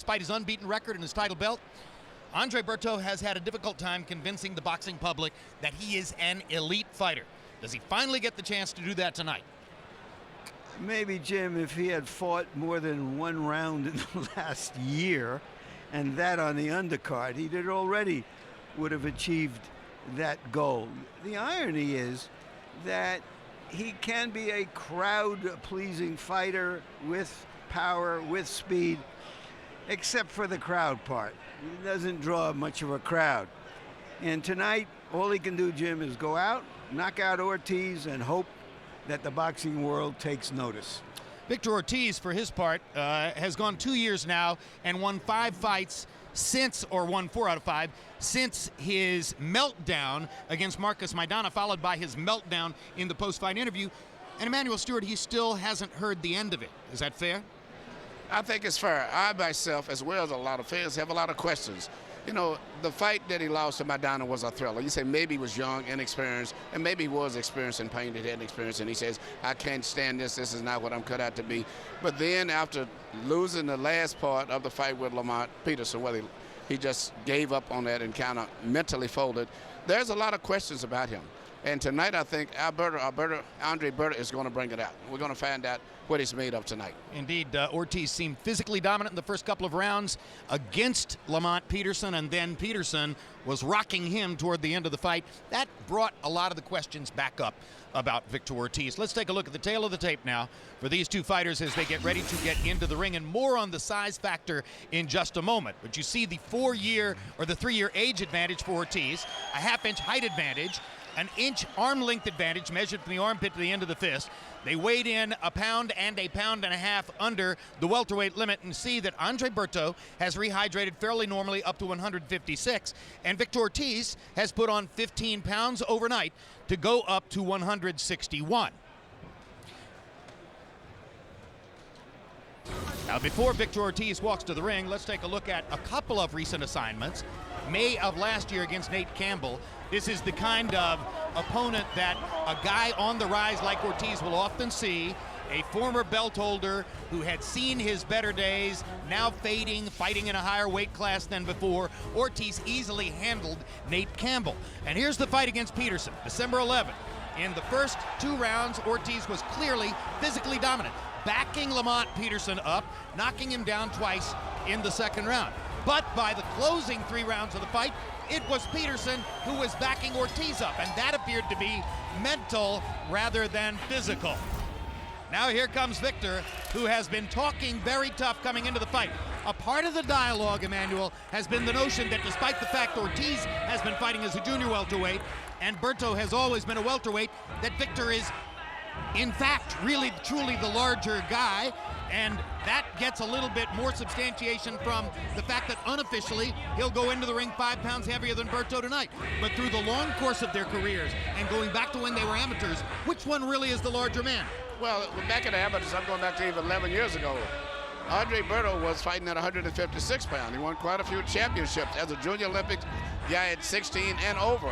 despite his unbeaten record and his title belt, Andre Berto has had a difficult time convincing the boxing public that he is an elite fighter. Does he finally get the chance to do that tonight? Maybe, Jim, if he had fought more than one round in the last year, and that on the undercard, he already would have achieved that goal. The irony is that he can be a crowd-pleasing fighter with power, with speed, except for the crowd part. He doesn't draw much of a crowd. And tonight, all he can do, Jim, is go out, knock out Ortiz, and hope that the boxing world takes notice. Victor Ortiz, for his part, has gone 2 years now and won 5 fights since, or won 4 out of 5, since his meltdown against Marcus Maidana, followed by his meltdown in the post-fight interview. And Emmanuel Stewart, he still hasn't heard the end of it. Is that fair? I think it's fair. I myself, as well as a lot of fans, have a lot of questions. You know, the fight that he lost to Maidana was a thriller. You say maybe he was young, inexperienced, and maybe he was experiencing pain that he hadn't experienced, and he says, I can't stand this. This is not what I'm cut out to be. But then after losing the last part of the fight with Lamont Peterson, whether he just gave up on that and kind of mentally folded, there's a lot of questions about him. And tonight, I think Andre Berto is going to bring it out. We're going to find out what he's made of tonight. Indeed, Ortiz seemed physically dominant in the first couple of rounds against Lamont Peterson, and then Peterson was rocking him toward the end of the fight. That brought a lot of the questions back up about Victor Ortiz. Let's take a look at the tail of the tape now for these two fighters as they get ready to get into the ring, and more on the size factor in just a moment. But you see the 4-year or the 3-year age advantage for Ortiz, a half-inch height advantage, an inch arm length advantage measured from the armpit to the end of the fist. They weighed in a pound and a half under the welterweight limit, and see that Andre Berto has rehydrated fairly normally up to 156, and Victor Ortiz has put on 15 pounds overnight to go up to 161. Now, before Victor Ortiz walks to the ring, let's take a look at a couple of recent assignments. May of last year against Nate Campbell. This is the kind of opponent that a guy on the rise like Ortiz will often see, a former belt holder who had seen his better days, now fading, fighting in a higher weight class than before. Ortiz easily handled Nate Campbell. And here's the fight against Peterson, December 11th. In the first 2 rounds, Ortiz was clearly physically dominant, backing Lamont Peterson up, knocking him down twice in the second round. But by the closing 3 rounds of the fight, it was Peterson who was backing Ortiz up, and that appeared to be mental rather than physical. Now here comes Victor, who has been talking very tough coming into the fight. A part of the dialogue, Emmanuel, has been the notion that despite the fact Ortiz has been fighting as a junior welterweight and Berto has always been a welterweight, that Victor is in fact really truly the larger guy, and that gets a little bit more substantiation from the fact that unofficially he'll go into the ring 5 pounds heavier than Berto tonight. But through the long course of their careers and going back to when they were amateurs, which one really is the larger man? Well, back in the amateurs, I'm going back to even 11 years ago. Andre Berto was fighting at 156 pounds. He won quite a few championships as a junior Olympics guy at 16 and over.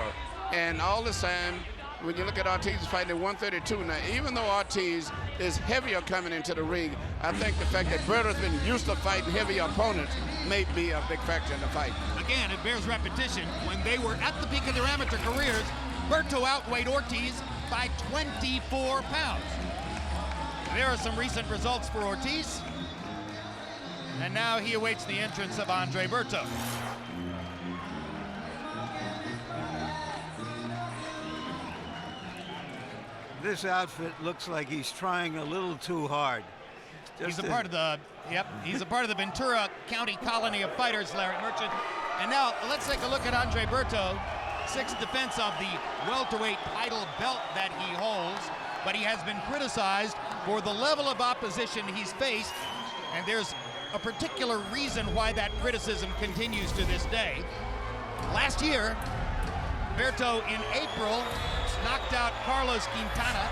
And all this time, when you look at Ortiz fighting at 132 now, even though Ortiz is heavier coming into the ring, I think the fact that Berto's been used to fighting heavier opponents may be a big factor in the fight. Again, it bears repetition. When they were at the peak of their amateur careers, Berto outweighed Ortiz by 24 pounds. There are some recent results for Ortiz, and now he awaits the entrance of Andre Berto. This outfit looks like he's trying a little too hard. He's a part of the Ventura County colony of fighters, Larry Merchant. And now let's take a look at Andre Berto, 6th defense of the welterweight title belt that he holds, but he has been criticized for the level of opposition he's faced, and there's a particular reason why that criticism continues to this day. Last year, Berto in April knocked out Carlos Quintana,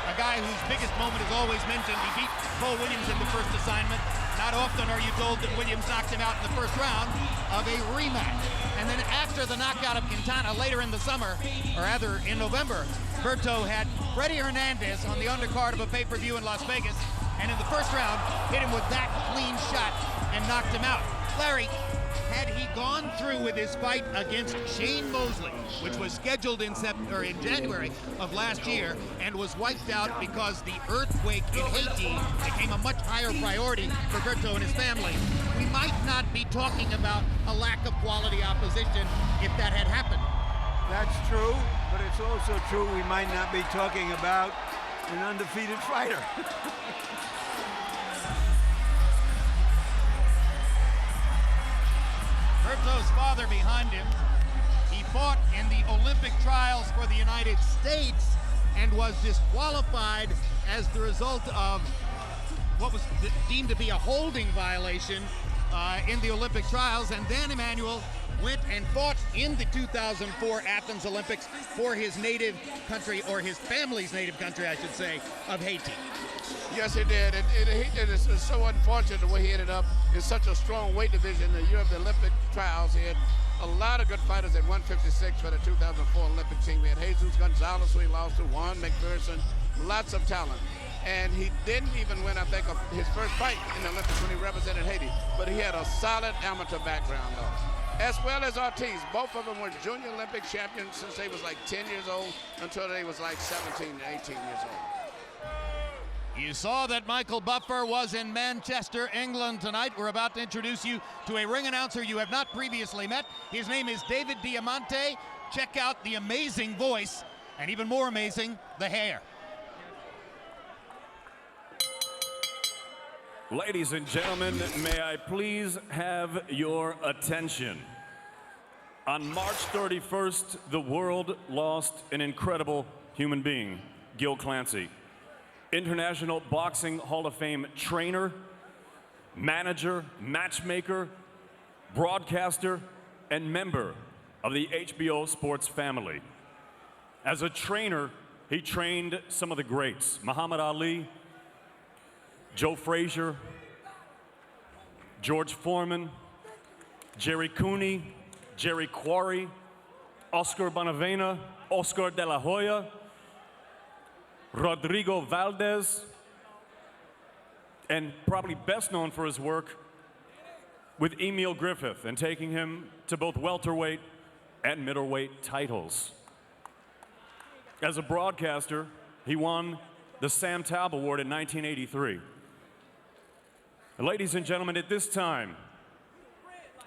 a guy whose biggest moment is always mentioned. He beat Paul Williams in the first assignment. Not often are you told that Williams knocked him out in the first round of a rematch. And then after the knockout of Quintana later in the summer, or rather in November, Berto had Freddie Hernandez on the undercard of a pay-per-view in Las Vegas, and in the first round hit him with that clean shot and knocked him out. Larry, had he gone through with his fight against Shane Mosley, which was scheduled in January of last year and was wiped out because the earthquake in Haiti became a much higher priority for Berto and his family, we might not be talking about a lack of quality opposition if that had happened. That's true, but it's also true we might not be talking about an undefeated fighter. Berto's father behind him. He fought in the Olympic trials for the United States and was disqualified as the result of what was deemed to be a holding violation in the Olympic trials. And then Emmanuel went and fought in the 2004 Athens Olympics for his native country, or his family's native country, I should say, of Haiti. Yes, he did. It's so unfortunate the way he ended up in such a strong weight division in the year of the Olympic trials. He had a lot of good fighters at 156 for the 2004 Olympic team. We had Jesus Gonzalez, who he lost to, Juan McPherson, lots of talent. And he didn't even win, I think, his first fight in the Olympics when he represented Haiti. But he had a solid amateur background, though. As well as Ortiz. Both of them were junior Olympic champions since they was like 10 years old until they was like 17 and 18 years old. You saw that Michael Buffer was in Manchester, England tonight. We're about to introduce you to a ring announcer you have not previously met. His name is David Diamante. Check out the amazing voice, and even more amazing, the hair. Ladies and gentlemen, may I please have your attention? On March 31st, the world lost an incredible human being, Gil Clancy. International Boxing Hall of Fame trainer, manager, matchmaker, broadcaster, and member of the HBO sports family. As a trainer, he trained some of the greats, Muhammad Ali, Joe Frazier, George Foreman, Jerry Cooney, Jerry Quarry, Oscar Bonavena, Oscar De La Hoya, Rodrigo Valdez, and probably best known for his work with Emil Griffith and taking him to both welterweight and middleweight titles. As a broadcaster, he won the Sam Taub Award in 1983. Ladies and gentlemen, at this time,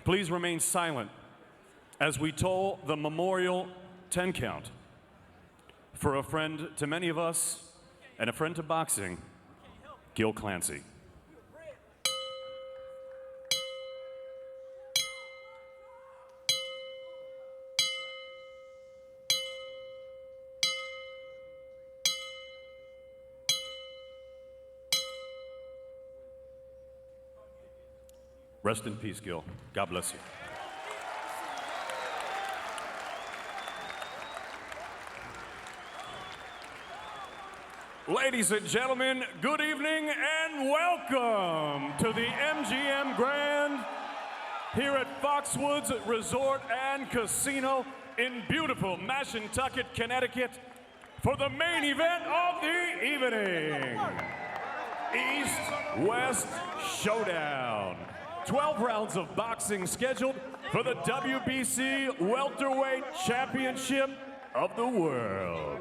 please remain silent as we toll the memorial 10 count for a friend to many of us and a friend to boxing, Gil Clancy. Rest in peace, Gil. God bless you. Ladies and gentlemen, good evening and welcome to the MGM Grand here at Foxwoods Resort and Casino in beautiful Mashantucket, Connecticut for the main event of the evening. East-West Showdown. 12 rounds of boxing scheduled for the WBC Welterweight Championship of the World.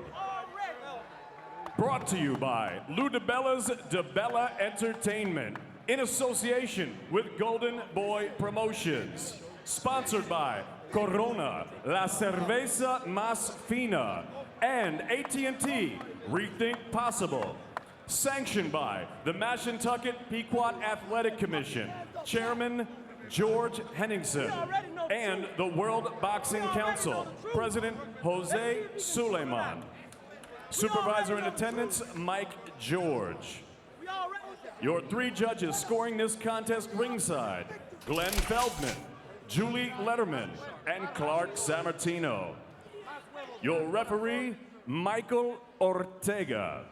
Brought to you by Lou DiBella's DiBella Entertainment in association with Golden Boy Promotions. Sponsored by Corona, La Cerveza Más Fina, and AT&T, Rethink Possible. Sanctioned by the Mashantucket Pequot Athletic Commission, Chairman George Henningsen, and the World Boxing Council, President Jose Suleiman. Supervisor in attendance, Mike George. Your three judges scoring this contest ringside, Glenn Feldman, Julie Letterman, and Clark Sammartino. Your referee, Michael Ortega.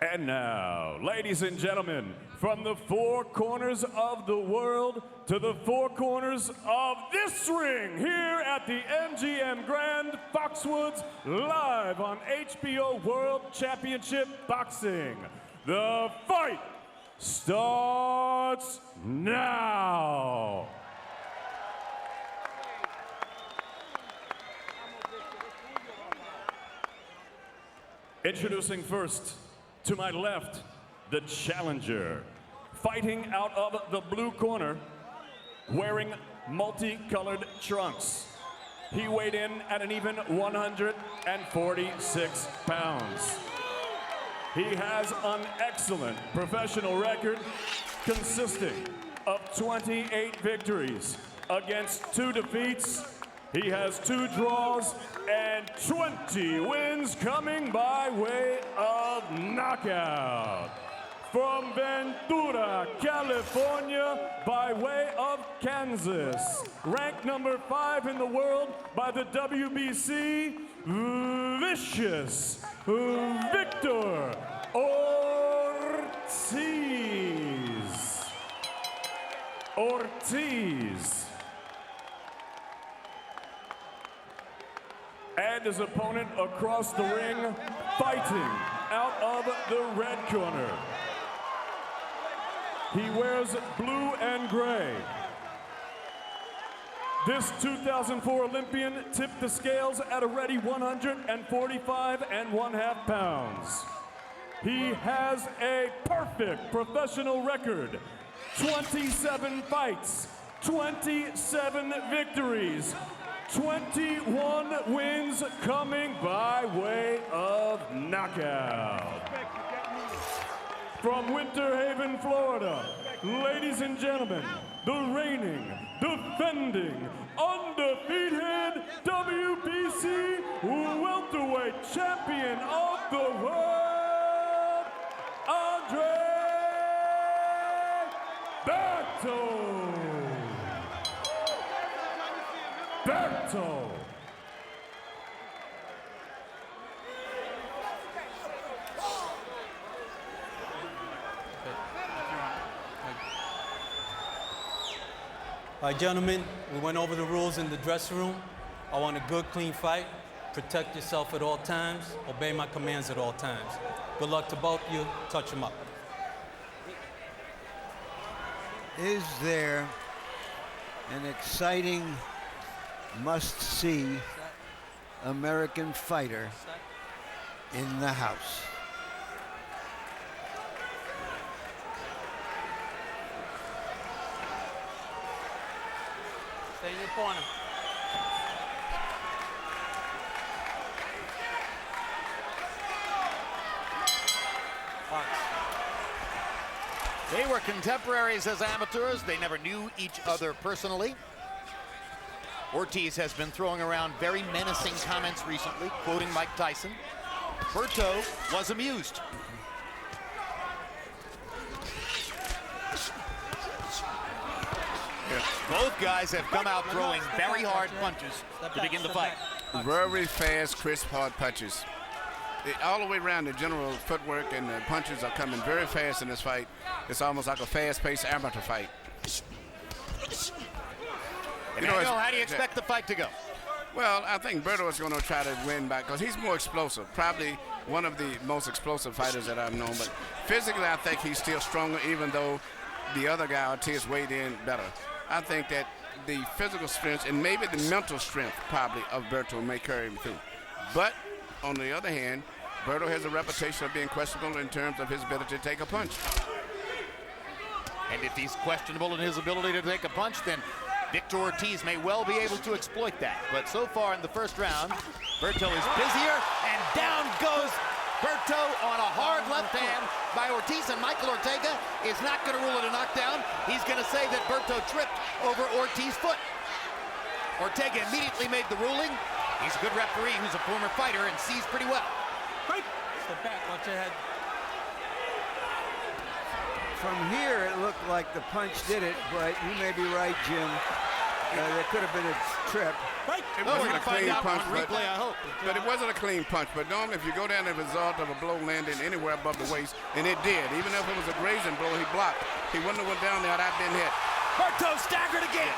And now, ladies and gentlemen, from the four corners of the world to the four corners of this ring here at the MGM Grand Foxwoods, live on HBO World Championship Boxing. The fight starts now. Introducing first, to my left, the challenger. Fighting out of the blue corner, wearing multicolored trunks. He weighed in at an even 146 pounds. He has an excellent professional record consisting of 28 victories against 2 defeats. He has 2 draws and 20 wins coming by way of knockout. From Ventura, California, by way of Kansas. Ranked number 5 in the world by the WBC, Vicious Victor Ortiz. And his opponent across the ring, fighting out of the red corner. He wears blue and gray. This 2004 Olympian tipped the scales at a ready 145.5 pounds. He has a perfect professional record. 27 fights, 27 victories, 21 wins coming by way of knockout. From Winter Haven, Florida, ladies and gentlemen, the reigning, defending, undefeated WBC welterweight champion of the world, Berto. All right, gentlemen, we went over the rules in the dressing room. I want a good, clean fight. Protect yourself at all times. Obey my commands at all times. Good luck to both of you. Touch them up. Is there an exciting, must-see American fighter in the house? Stay in your corner. Box. They were contemporaries as amateurs. They never knew each other personally. Ortiz has been throwing around very menacing comments recently, quoting Mike Tyson. Berto was amused. Both guys have come out throwing very hard punches to begin the fight. Very fast, crisp, hard punches. All the way around, the general footwork and the punches are coming very fast in this fight. It's almost like a fast-paced amateur fight. Emmanuel, how do you expect the fight to go? Well, I think Berto is going to try to win back because he's more explosive. Probably one of the most explosive fighters that I've known. But physically, I think he's still stronger, even though the other guy, Ortiz, weighed in better. I think that the physical strength and maybe the mental strength probably of Berto may carry him through. But on the other hand, Berto has a reputation of being questionable in terms of his ability to take a punch. And if he's questionable in his ability to take a punch, then Victor Ortiz may well be able to exploit that. But so far in the first round, Berto is busier, and down goes Berto on a hard left hand by Ortiz, and Michael Ortega is not going to rule it a knockdown. He's going to say that Berto tripped over Ortiz's foot. Ortega immediately made the ruling. He's a good referee who's a former fighter and sees pretty well. Step back, watch your head. From here, it looked like the punch did it, but you may be right, Jim. There could have been a trip. It wasn't a clean punch, replay, I hope. but it wasn't a clean punch. But normally, if you go down the result of a blow landing anywhere above the waist, and it did, even if it was a grazing blow, he blocked. He wouldn't have went down there had I been hit. Berto staggered again.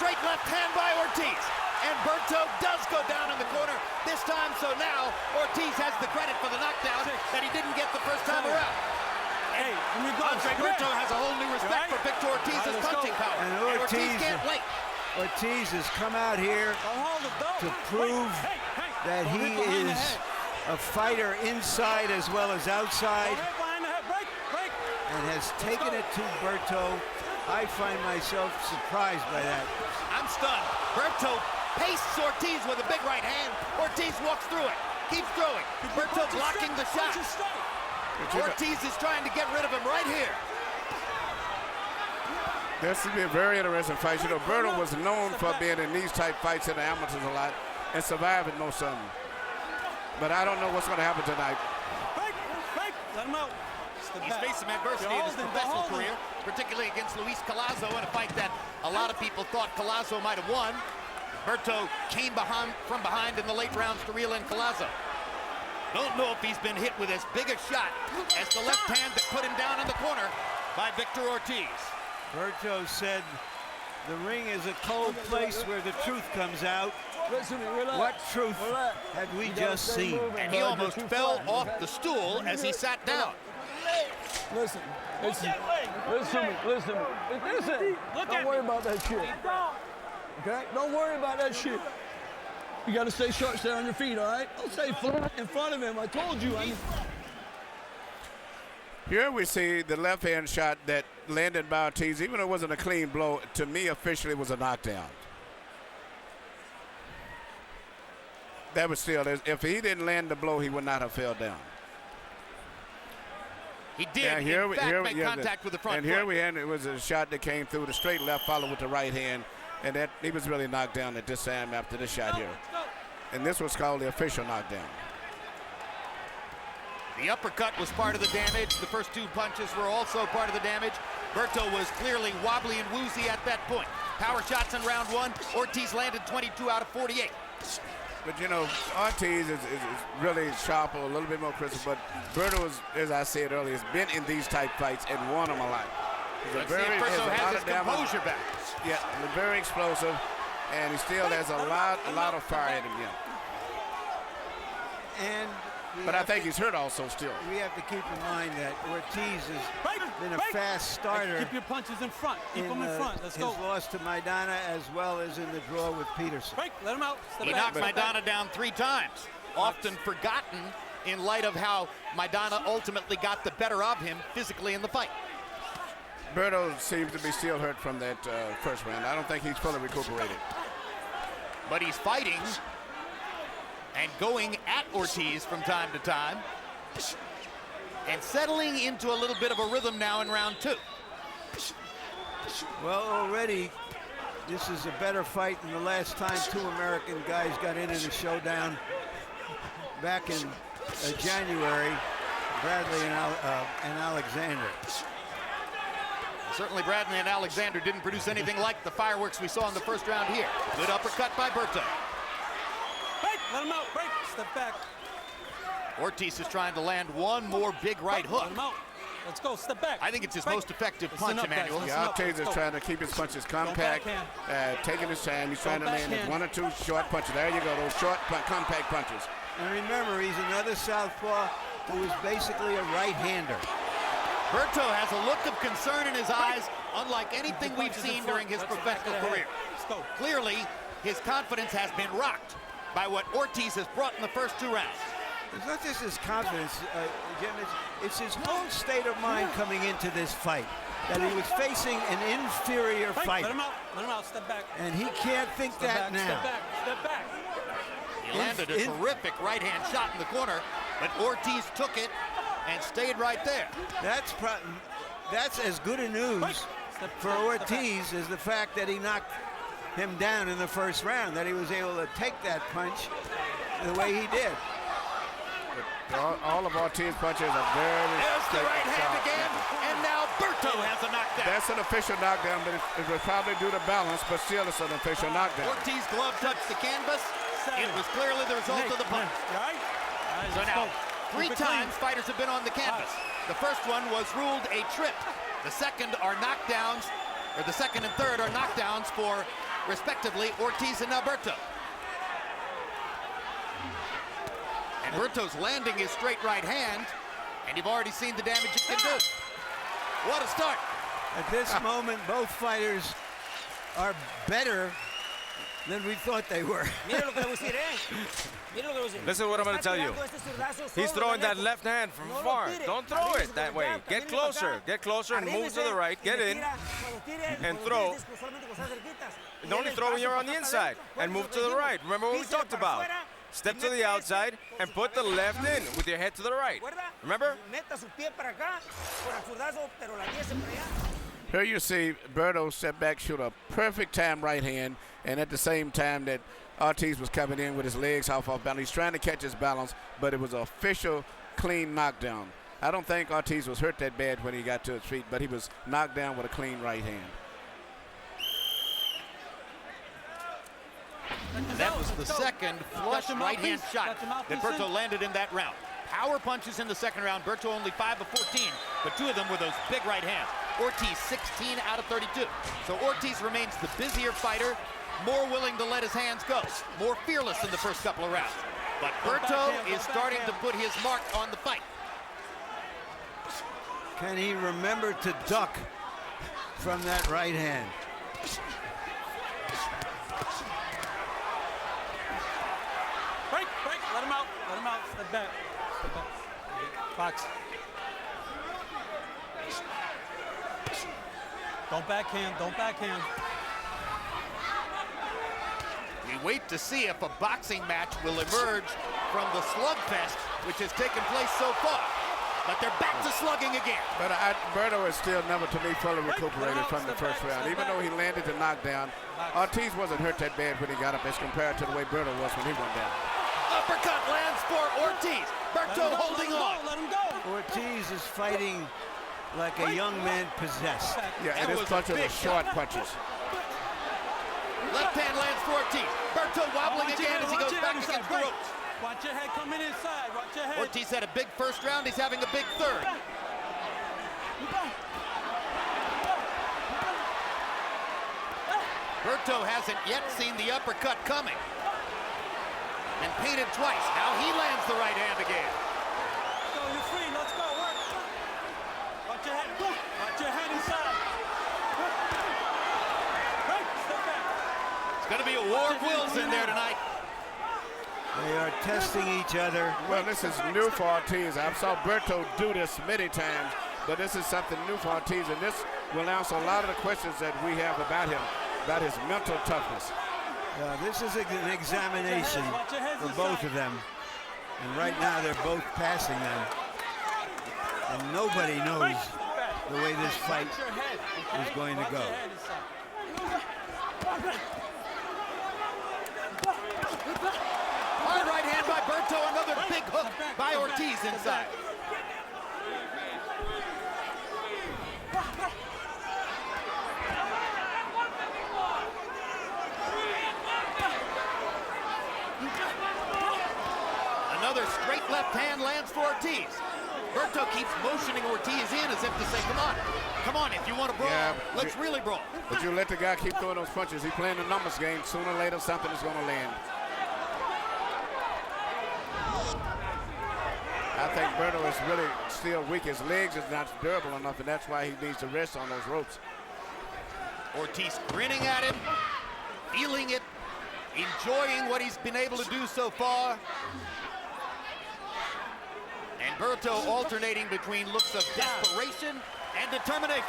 Straight left hand by Ortiz. And Berto does go down in the corner this time, so now Ortiz has the credit for the knockdown that he didn't get the first time around. hey, when you go, Andre Berto has a whole new respect for Victor Ortiz's punching power. And Ortiz can't wait. Ortiz has come out here to prove that he is a fighter inside as well as outside, and has taken it to Berto. I find myself surprised by that. I'm stunned. Berto pastes Ortiz with a big right hand. Ortiz walks through it, keeps throwing. Berto blocking the shot. Ortiz is trying to get rid of him right here. This would be a very interesting fight. You know, Berto was known for being in these type fights in the amateurs a lot and surviving most of them. But I don't know what's going to happen tonight. Let him out. He's faced some adversity in his professional career, particularly against Luis Collazo in a fight that a lot of people thought Collazo might have won. Berto came from behind in the late rounds to reel in Collazo. Don't know if he's been hit with as big a shot as the left hand that put him down in the corner by Victor Ortiz. Berto said the ring is a cold place where the truth comes out. What truth had we just seen? And he almost fell off the stool as he sat down. Listen. Don't worry about that shit. Okay? Don't worry about that shit. You got to stay sharp, stay on your feet, all right? Don't stay in front of him. I told you. Here we see the left hand shot that landed by Ortiz. Even though it wasn't a clean blow, to me officially was a knockdown. That was still, if he didn't land the blow, he would not have fell down. He did, in fact, make contact with the front foot. And here we had, it was a shot that came through the straight left, followed with the right hand, and that he was really knocked down at this time after this shot here. And this was called the official knockdown. The uppercut was part of the damage. The first two punches were also part of the damage. Berto was clearly wobbly and woozy at that point. Power shots in round one. Ortiz landed 22 out of 48. But, you know, Ortiz is really sharp, a little bit more crisp. But Berto, as I said earlier, has been in these type fights and won them a lot. Let's see if Berto has his composure back. Yeah, very explosive, and he still has a lot of fire in him. Yeah. But I think he's hurt also still. We have to keep in mind that Ortiz has been a fast starter. Keep your punches in front. Keep them in front. Let's go. His loss to Maidana as well as in the draw with Peterson. Let him out. He knocked Maidana down 3 times, often forgotten in light of how Maidana ultimately got the better of him physically in the fight. Berto seems to be still hurt from that first round. I don't think he's fully recuperated. But he's fighting and going at Ortiz from time to time and settling into a little bit of a rhythm now in round 2. Well, already this is a better fight than the last time 2 American guys got into the showdown back in January, Bradley and Alexander. Certainly Bradley and Alexander didn't produce anything like the fireworks we saw in the first round here. Good uppercut by Berto. Let him out. Break. Step back. Ortiz is trying to land one more big right hook. Let him out. Let's go. Step back. I think it's his most effective punch, Emmanuel. Yeah, Ortiz is trying to keep his punches compact, taking his time. He's trying to land 1 or 2 short punches. There you go, those short, compact punches. And remember, he's another southpaw who is basically a right-hander. Berto has a look of concern in his eyes, unlike anything we've seen during his professional career. Clearly, his confidence has been rocked by what Ortiz has brought in the first 2 rounds. It's not just his confidence, Jim, it's his whole state of mind coming into this fight, that he was facing an inferior fighter. Let him out, step back. And he can't think that now. Step back. He landed a terrific right-hand shot in the corner, but Ortiz took it and stayed right there. That's as good a news for Ortiz as the fact that he knocked him down in the first round, that he was able to take that punch the way he did. All of Ortiz's punches are very There's the right hand again, and now Berto has a knockdown. That's an official knockdown, but it was probably due to balance, but still it's an official knockdown. Ortiz's glove touched the canvas. It was clearly the result of the punch. So now, 3 times fighters have been on the canvas. The first one was ruled a trip. The second are knockdowns, or the second and third are knockdowns for, respectively, Ortiz and now Berto. And Berto's landing his straight right hand, and you've already seen the damage it can do. What a start. At this moment, both fighters are better than we thought they were. Listen to what I'm going to tell you. He's throwing that left hand from far. Don't throw it that way. Get closer. Get closer and move to the right. Get in and throw. Only throw when you're on the inside and move to the right. Remember what we talked about. Step to the outside and put the left in with your head to the right. Remember? Here you see Berto step back, shoot a perfect time right hand, and at the same time that Ortiz was coming in with his legs half off balance. He's trying to catch his balance, but it was an official clean knockdown. I don't think Ortiz was hurt that bad when he got to his feet, but he was knocked down with a clean right hand. That was the second flush right-hand shot that Berto landed in that round. Power punches in the second round. Berto only 5 of 14, but 2 of them were those big right hands. Ortiz 16 out of 32. So Ortiz remains the busier fighter, more willing to let his hands go, more fearless in the first couple of rounds. But Berto is starting to put his mark on the fight. Can he remember to duck from that right hand? Break. Let him out. Step back. Box. Don't backhand. We wait to see if a boxing match will emerge from the slugfest which has taken place so far. But they're back to slugging again. But Berto is still never, to me, fully recuperated from the first round. Even though he landed the knockdown, Ortiz wasn't hurt that bad when he got up as compared to the way Berto was when he went down. Uppercut lands for Ortiz. Berto holding on. Let him go. Ortiz is fighting like a young man possessed. Yeah, and his punches were short punches. Left hand lands for Ortiz. Berto wobbling again as he goes back against the ropes. Watch your head coming inside. Watch your head. Ortiz had a big first round. He's having a big third. Berto hasn't yet seen the uppercut coming. And painted twice. Now he lands the right hand again. Go, you're free. Let's go. Work. Watch your head. Watch your head inside. Step back. It's going to be a war of wills in there tonight. They are testing each other. Well, this is new for Ortiz. I saw Berto do this many times, but this is something new for Ortiz, and this will answer a lot of the questions that we have about him, about his mental toughness. This is an examination for both of them. And right now they're both passing them. And nobody knows the way this fight is going to go. Hard right hand by Berto, another big hook by Ortiz inside. Another straight left hand lands for Ortiz. Berto keeps motioning Ortiz in as if to say, come on, if you want to brawl, let's really brawl. But you let the guy keep throwing those punches. He's playing the numbers game. Sooner or later, something is going to land. I think Berto is really still weak. His legs is not durable enough, and that's why he needs to rest on those ropes. Ortiz grinning at him, feeling it, enjoying what he's been able to do so far. And Berto alternating between looks of desperation and determination.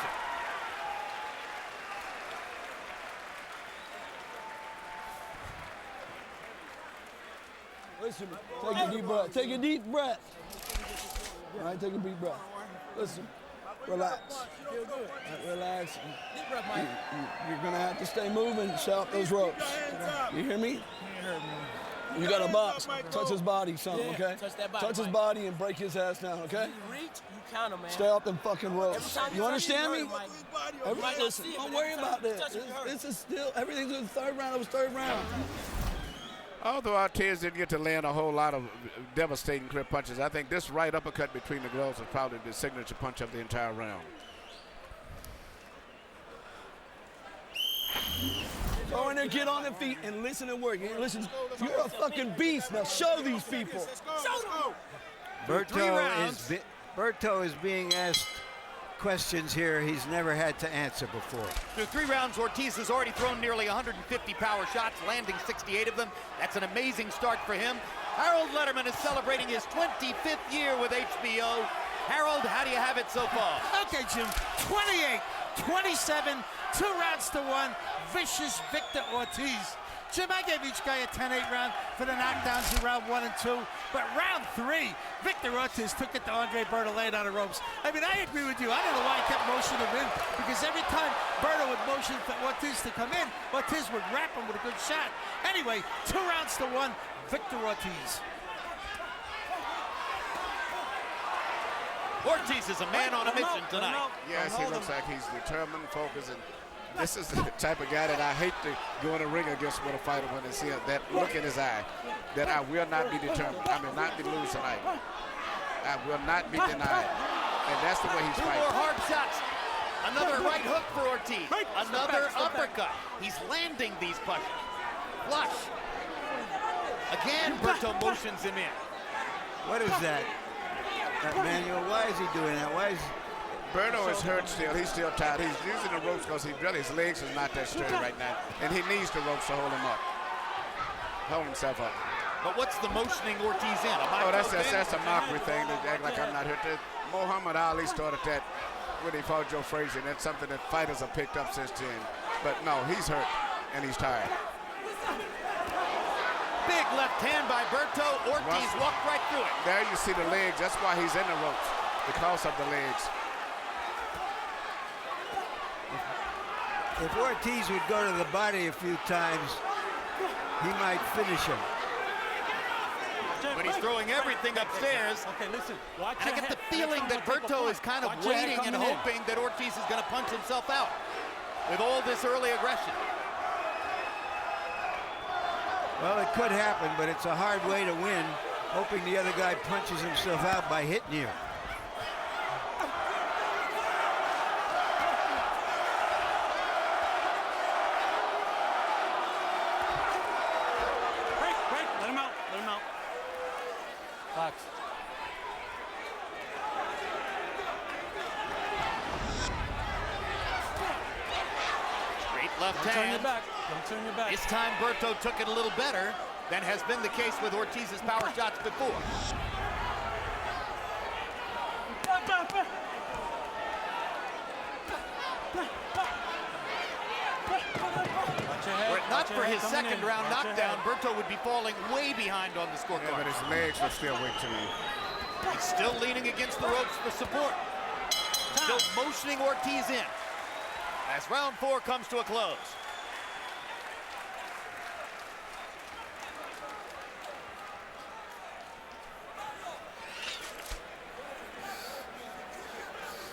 Listen, take a deep breath. Take a deep breath. All right, take a deep breath. Listen, relax. All right, relax. You're going to have to stay moving, shout those ropes. You hear me? You got a box. Touch his body, son, okay? Touch his body and break his ass down, okay? Reach, you count him, man. Stay off them fucking ropes. You understand me? Listen, see it, don't but worry every about time you this. touch him, you hurt. This is still, everything's in the third round. It was third round. Although Ortiz didn't get to land a whole lot of devastating clear punches, I think this right uppercut between the gloves was probably the signature punch of the entire round. Go in there, get on their feet, and listen and work. Listen, you're a fucking beast. Now show these people. Berto is being asked questions here he's never had to answer before. Through 3 rounds, Ortiz has already thrown nearly 150 power shots, landing 68 of them. That's an amazing start for him. Harold Letterman is celebrating his 25th year with HBO. Harold, how do you have it so far? Okay, Jim, 28, 27, 2 rounds to 1, vicious Victor Ortiz. Jim, I gave each guy a 10-8 round for the knockdowns in round 1 and 2, but round 3, Victor Ortiz took it to Andre Berto laying on the ropes. I mean, I agree with you. I don't know why he kept motioning him in, because every time Berto would motion for Ortiz to come in, Ortiz would wrap him with a good shot. Anyway, 2 rounds to 1, Victor Ortiz. Ortiz is a man on a mission tonight. Yes, he looks like he's determined, focused, and this is the type of guy that I hate to go in a ring against with a fighter when they see that look in his eye, that I will not be determined. I will not be lose tonight. I will not be denied. And that's the way he's 2 fighting. more hard shots. Another right hook for Ortiz. Another uppercut. He's landing these punches. Flush. Again, Berto motions him in. What is that? Manuel, why is he doing that? Why is Berto is hurt still. He's still tired. He's using the ropes because his legs is not that sturdy right now. And he needs the ropes to hold him up. Hold himself up. But what's the motioning Ortiz in? Oh, that's a mockery thing to act like I'm not hurt. Muhammad Ali started that when he fought Joe Frazier. That's something that fighters have picked up since then. But no, he's hurt and he's tired. Big left hand by Berto. Ortiz walked right through it. There you see the legs. That's why he's in the ropes, because of the legs. If Ortiz would go to the body a few times, he might finish him. But he's throwing everything upstairs. Okay, listen. Watch And I get the feeling that Berto is kind of waiting and hoping that Ortiz is going to punch himself out with all this early aggression. Well, it could happen, but it's a hard way to win, hoping the other guy punches himself out by hitting you. Break. Let him out. Box. Straight left Don't turn your hand. back. Don't turn your back. This time Berto took it a little better than has been the case with Ortiz's power shots before. Were it not for his second round knockdown, Berto would be falling way behind on the Yeah, scorecard. but his legs are still weak to me. He's still leaning against the ropes for support. Still motioning Ortiz in as round 4 comes to a close.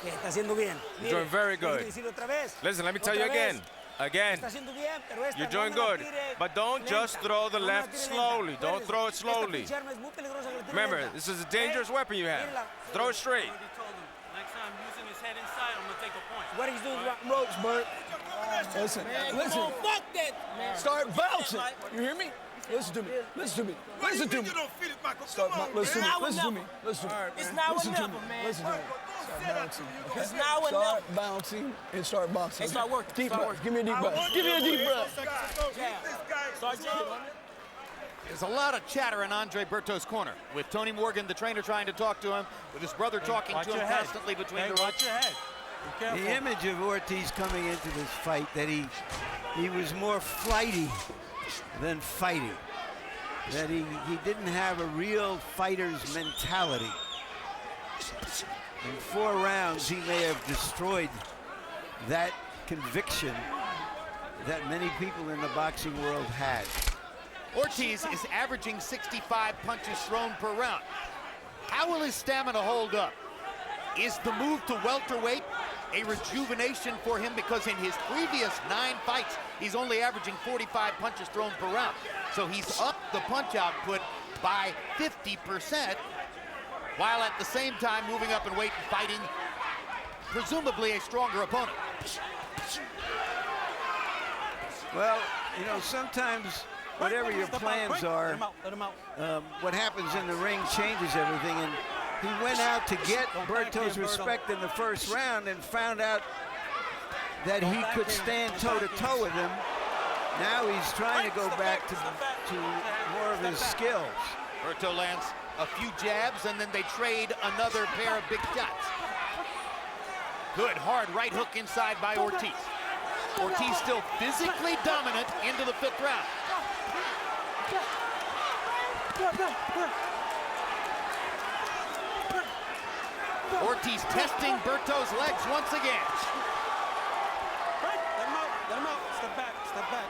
Está haciendo bien. You're doing very good. Listen, let me tell you again. You're doing good. But don't just throw the left slowly. Don't throw it slowly. Remember, this is a dangerous weapon you have. Throw it straight. Next time, using his head inside, I'm going to take a point. What he's doing is ropes, Bert. Listen. Fuck that. Start bouncing. You hear me? Listen to me. Listen to me. Listen to me. Listen to me. It's now or never, man. Listen to me. Start bouncing. It's now or Start never. bouncing and start boxing. And start working. Deep Start breath. working. Give me a deep breath. Give me a deep breath. Start jamming. There's a lot of chatter in Andre Berto's corner, with Tony Morgan, the trainer, trying to talk to him, with his brother talking to him constantly between the ropes. Watch your head. Be careful. The image of Ortiz coming into this fight, that he was more flighty than fighting. That he didn't have a real fighter's mentality. In 4 rounds, he may have destroyed that conviction that many people in the boxing world had. Ortiz is averaging 65 punches thrown per round. How will his stamina hold up? Is the move to welterweight a rejuvenation for him? Because in his previous 9 fights, he's only averaging 45 punches thrown per round. So he's upped the punch output by 50%, while at the same time moving up in weight and fighting presumably a stronger opponent. Well, you know, sometimes whatever your plans are, Let him out. what happens in the ring changes everything. And He went out to get Berto's respect in the first round and found out that he could stand toe-to-toe with him. Now he's trying to go back to more of his skills. Berto lands a few jabs, and then they trade another pair of big shots. Good, hard right hook inside by Ortiz. Ortiz still physically dominant into the 5th round. Ortiz testing Berto's legs once again. Let him out. Step back.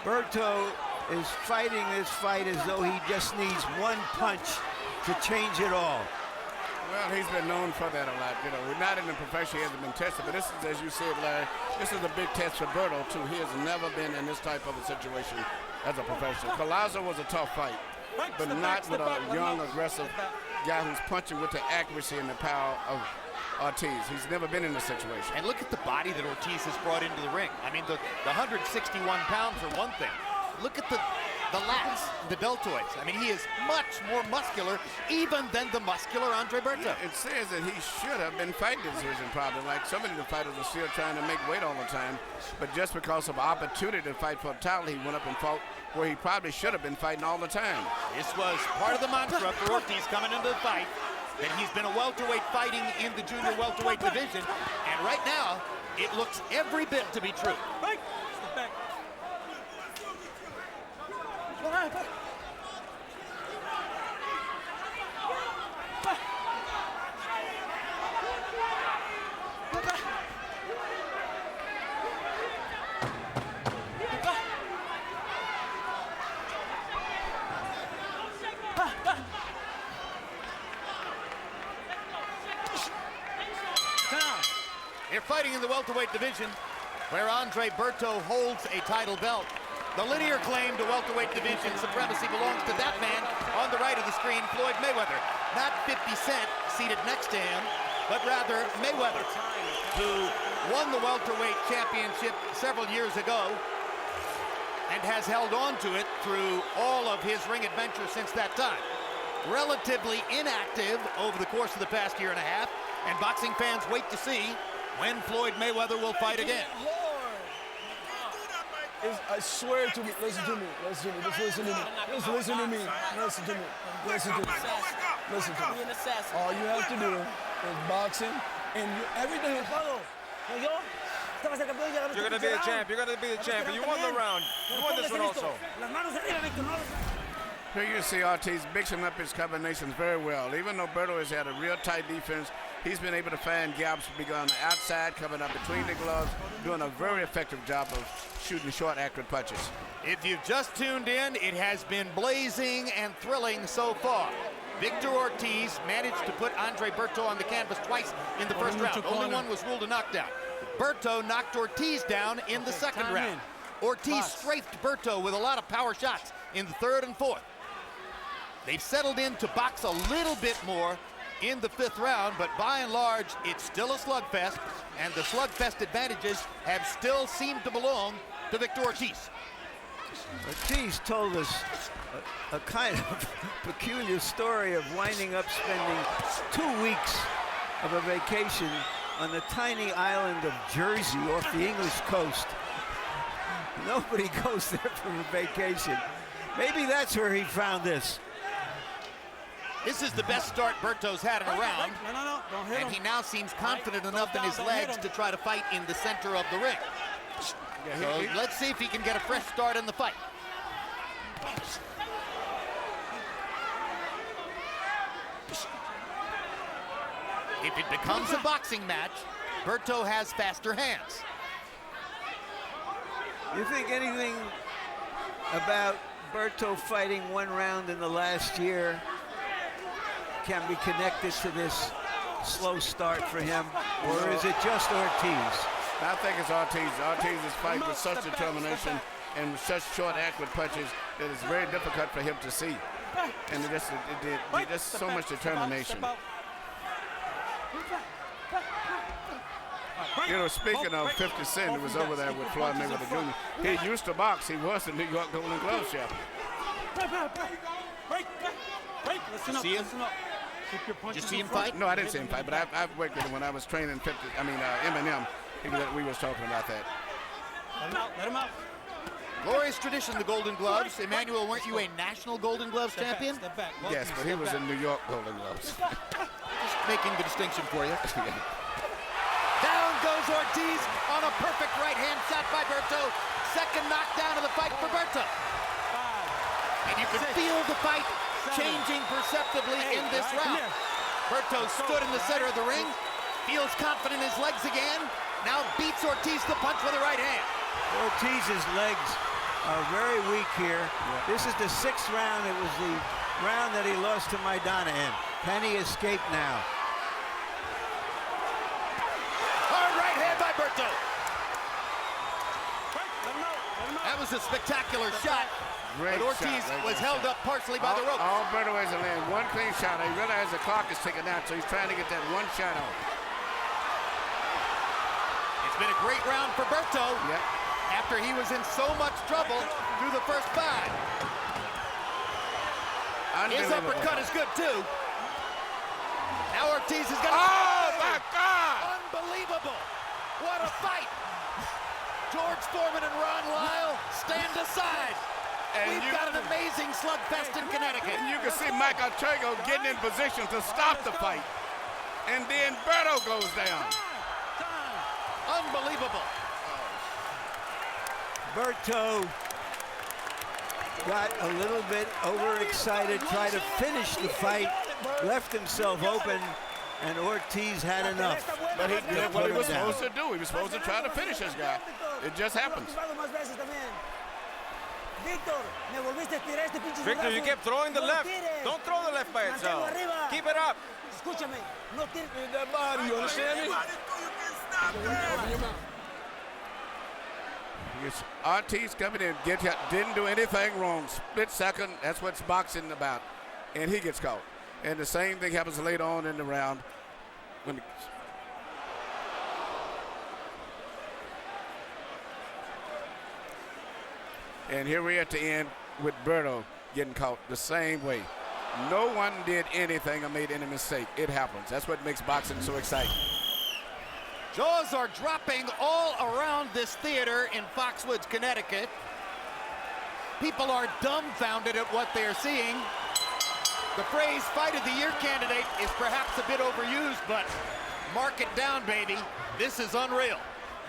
Berto is fighting this fight as though he just needs one punch to change it all. Well, he's been known for that a lot. You know, we're not in the profession, he hasn't been tested, but this is, as you said, Larry, this is a big test for Berto, too. He has never been in this type of a situation as a professional. Collazo was a tough fight, but not with a young, aggressive guy who's punching with the accuracy and the power of Ortiz. He's never been in this situation. And look at the body that Ortiz has brought into the ring. I mean, the 161 pounds are one thing. Look at the lats, the deltoids. I mean, he is much more muscular even than the muscular Andre Berto. Yeah, it says that he should have been fighting this division probably. Like so many of the fighters are still trying to make weight all the time, but just because of opportunity to fight for a title, he went up and fought where he probably should have been fighting all the time. This was part of the mantra for Ortiz coming into the fight, that he's been a welterweight fighting in the junior welterweight division, and right now, it looks every bit to be true. They're fighting in the welterweight division, where Andre Berto holds a title belt. The linear claim to welterweight division supremacy belongs to that man on the right of the screen, Floyd Mayweather. Not 50 Cent seated next to him, but rather Mayweather, who won the welterweight championship several years ago and has held on to it through all of his ring adventures since that time. Relatively inactive over the course of the past year and a half, and boxing fans wait to see when Floyd Mayweather will fight again. I swear to me, listen to me, just listen to me. Just listen to me, listen to me, listen to me. Listen to me. All you have to do is boxing, and everything is You're gonna be the champ. You're gonna be the champ. You won the round. You won this one also. Here you see Ortiz mixing up his combinations very well. Even though Berto has had a real tight defense, he's been able to find gaps on the outside, coming up between the gloves, doing a very effective job of shooting short, accurate punches. If you've just tuned in, it has been blazing and thrilling so far. Victor Ortiz managed to put Andre Berto on the canvas twice in the first round. Only one was ruled a knockdown. Berto knocked Ortiz down in the second round. Ortiz strafed Berto with a lot of power shots in the 3rd and 4th. They've settled in to box a little bit more in the 5th round, but by and large, it's still a slugfest, and the slugfest advantages have still seemed to belong to Victor Ortiz. Ortiz told us a kind of peculiar story of winding up spending 2 weeks of a vacation on the tiny island of Jersey off the English coast. Nobody goes there for a vacation. Maybe that's where he found this. This is the best start Berto's had in a round, and he now seems confident enough in his legs to try to fight in the center of the ring. So let's see if he can get a fresh start in the fight. If it becomes a boxing match, Berto has faster hands. You think anything about Berto fighting 1 round in the last year can be connected to this slow start for him, or is it just Ortiz? I think it's Ortiz. Ortiz is fighting with such determination and with such short, accurate punches that it's very difficult for him to see. And just so much determination. You know, speaking of 50 Cent, who was over there with Floyd Mayweather Jr., he used to box. He was the New York Golden Glove champion. See him? Did you see him fight? No, I didn't see him fight, but I've worked with him when I was training M&M. We was talking about that. Let him out. Let him out. Glorious tradition, the Golden Gloves. Emmanuel, weren't you a national Golden Gloves champion? Step back. Yes, but he was in New York Golden Gloves. Just making the distinction for you. Down goes Ortiz on a perfect right-hand shot by Berto. Second knockdown of the fight for Berto. And you can feel the fight changing perceptibly in this round. Berto stood in the center of the ring, feels confident in his legs again, now beats Ortiz to punch with the right hand. Ortiz's legs are very weak here. Yeah. This is the 6th round. It was the round that he lost to Maidana in. Can he escape now? Hard right hand by Berto. That was a spectacular shot. Great but Ortiz shot, was held up partially by the ropes. All Berto has to land one clean shot. He realized the clock is ticking out, so he's trying to get that one shot off. It's been a great round for Berto. Yep. After he was in so much trouble through the first 5. His uppercut is good too. Now Ortiz is gonna. Oh my God! Unbelievable! What a fight! George Foreman and Ron Lyle stand aside. And We've got an amazing slugfest in Connecticut. And you can see Mike Ortega getting in position to stop the fight. And then Berto goes down. Unbelievable. Berto got a little bit overexcited, tried to finish the fight, left himself open, and Ortiz had enough. But he did what he was supposed to do. He was supposed to try to finish this guy. It just happens. Victor, you kept throwing the left. Don't throw the left by itself. Keep it up. That body, you understand me? Ortiz coming in, didn't do anything wrong. Split second, that's what's boxing about. And he gets caught. And the same thing happens later on in the round. And here we're at the end with Berto getting caught the same way. No one did anything or made any mistake. It happens. That's what makes boxing so exciting. Jaws are dropping all around this theater in Foxwoods, Connecticut. People are dumbfounded at what they're seeing. The phrase Fight of the Year candidate is perhaps a bit overused, but mark it down, baby. This is unreal.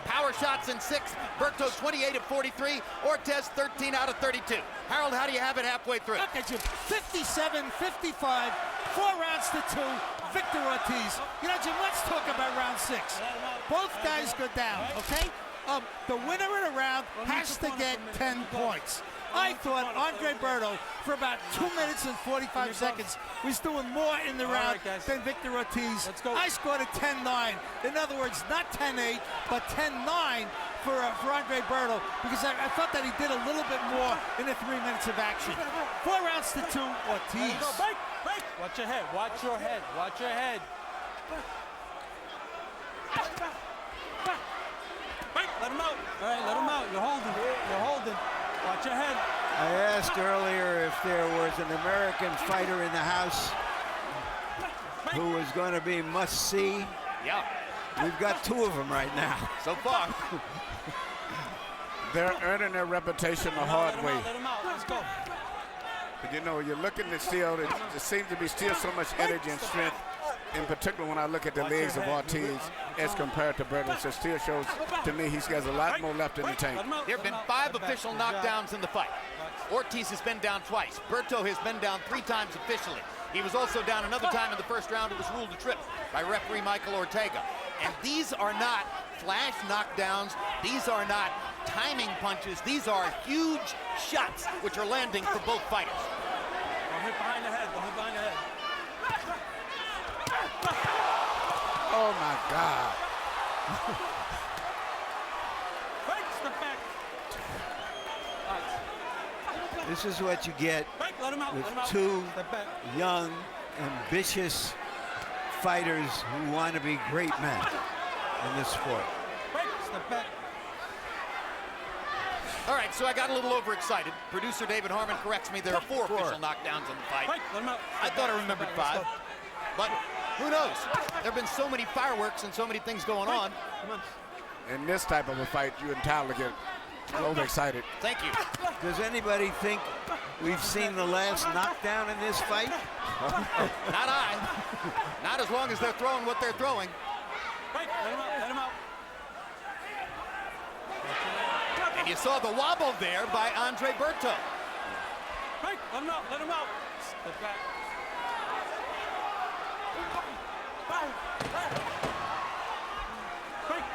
Power shots in 6. Berto 28 of 43. Ortiz 13 out of 32. Harold, how do you have it halfway through? Look at you, 57, 55, 4 rounds to 2. Victor Ortiz. You know, Jim, let's talk about round 6. Both guys go down, okay? The winner of the round has to get 10 points. I thought Andre Berto, for about 2 minutes and 45 seconds, was doing more in the round than Victor Ortiz. I scored a 10-9. In other words, not 10-8, but 10-9 for Andre Berto, because I thought that he did a little bit more in the 3 minutes of action. 4 rounds to 2, Ortiz. Watch your head. Watch your head. Watch your head. Let him out. All right, let him out. You're holding. You're holding. Watch your head. I asked earlier if there was an American fighter in the house who was going to be must-see. Yeah. We've got 2 of them right now. So far. They're earning their reputation the hard way. Let him out. Let's go. But you know, you're looking at still, there seems to be still so much energy and strength, in particular when I look at the legs of Ortiz as compared to Berto. It still shows to me he's got a lot more left in the tank. There have been 5 official knockdowns in the fight. Ortiz has been down twice. Berto has been down 3 times officially. He was also down another time in the first round. It was ruled a trip by referee Michael Ortega. And these are not flash knockdowns. These are not timing punches. These are huge shots which are landing for both fighters. Don't hit behind the head. Don't hit behind the head. Oh my God. Step back. This is what you get Let him out. with Let him out. 2 Step back. young, ambitious fighters who want to be great men in this sport. Step back. All right, so I got a little overexcited. Producer David Harmon corrects me. There are 4 official knockdowns in the fight. Let him out. I thought I remembered 5. But who knows? There have been so many fireworks and so many things going on. In this type of a fight, you entirely get overexcited. Thank you. Does anybody think we've seen the last knockdown in this fight? Not I. Not as long as they're throwing what they're throwing. Let him out, let him out. And you saw the wobble there by Andre Berto. Let him out, let him out. Step back.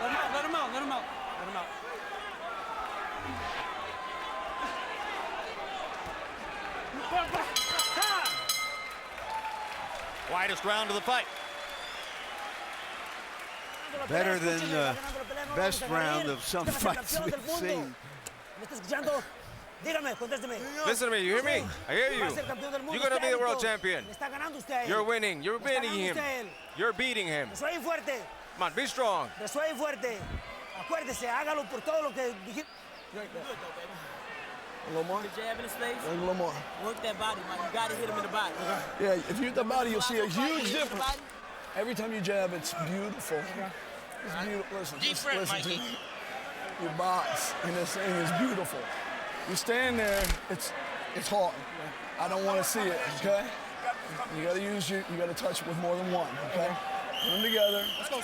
Let him out, let him out, let him out, let him out. Widest round of the fight. Better than the best round of some fights we've seen. Listen to me, you hear me? I hear you. You're going to be the world champion. You're winning. You're beating him. You're beating him. Come on, be strong. A little more? The jab in his face. A little more. Work that body, man. You gotta hit him in the body. Yeah, if you hit the body, you'll see a huge difference. Every time you jab, it's beautiful. It's beautiful. Listen to me. Your box in this thing is beautiful. You stand there, it's hard. I don't want to see it, okay? You gotta you gotta touch it with more than one, okay? Put them together. Let's go.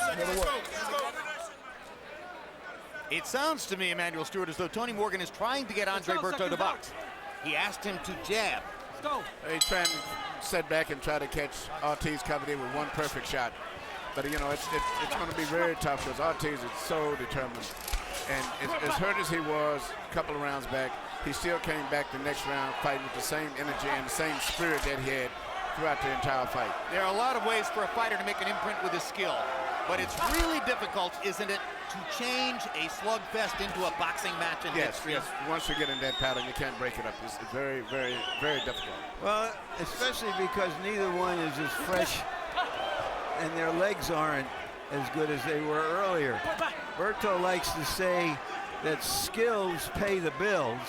It sounds to me, Emmanuel Stewart, as though Tony Morgan is trying to get Andre Berto to box. He asked him to jab. Let's go. He's trying to sit back and try to catch Ortiz coming in with one perfect shot. But, you know, it's going to be very tough because Ortiz is so determined. And as hurt as he was a couple of rounds back, he still came back the next round fighting with the same energy and the same spirit that he had throughout the entire fight. There are a lot of ways for a fighter to make an imprint with his skill. But it's really difficult, isn't it, to change a slugfest into a boxing match in midstream? Yes. Once you get in that pattern, you can't break it up. It's very, very, very difficult. Well, especially because neither one is as fresh and their legs aren't as good as they were earlier. Berto likes to say that skills pay the bills,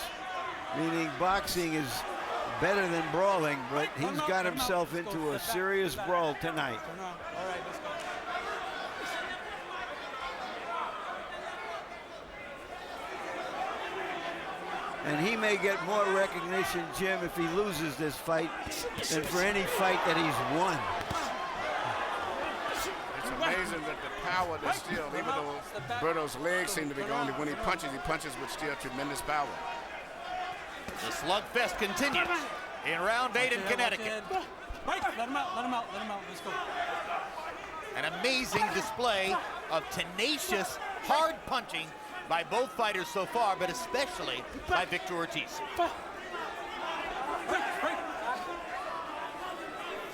meaning boxing is better than brawling, but he's got himself into a serious brawl tonight. All right, let's go. And he may get more recognition, Jim, if he loses this fight than for any fight that he's won. It's amazing that the power that's still, even though Berto's legs seem to be gone, when he punches with still tremendous power. The slugfest continues in round 8 in Connecticut. Let him out, let him out, let him out. Let's go. An amazing display of tenacious, hard punching by both fighters so far, but especially by Victor Ortiz. Let's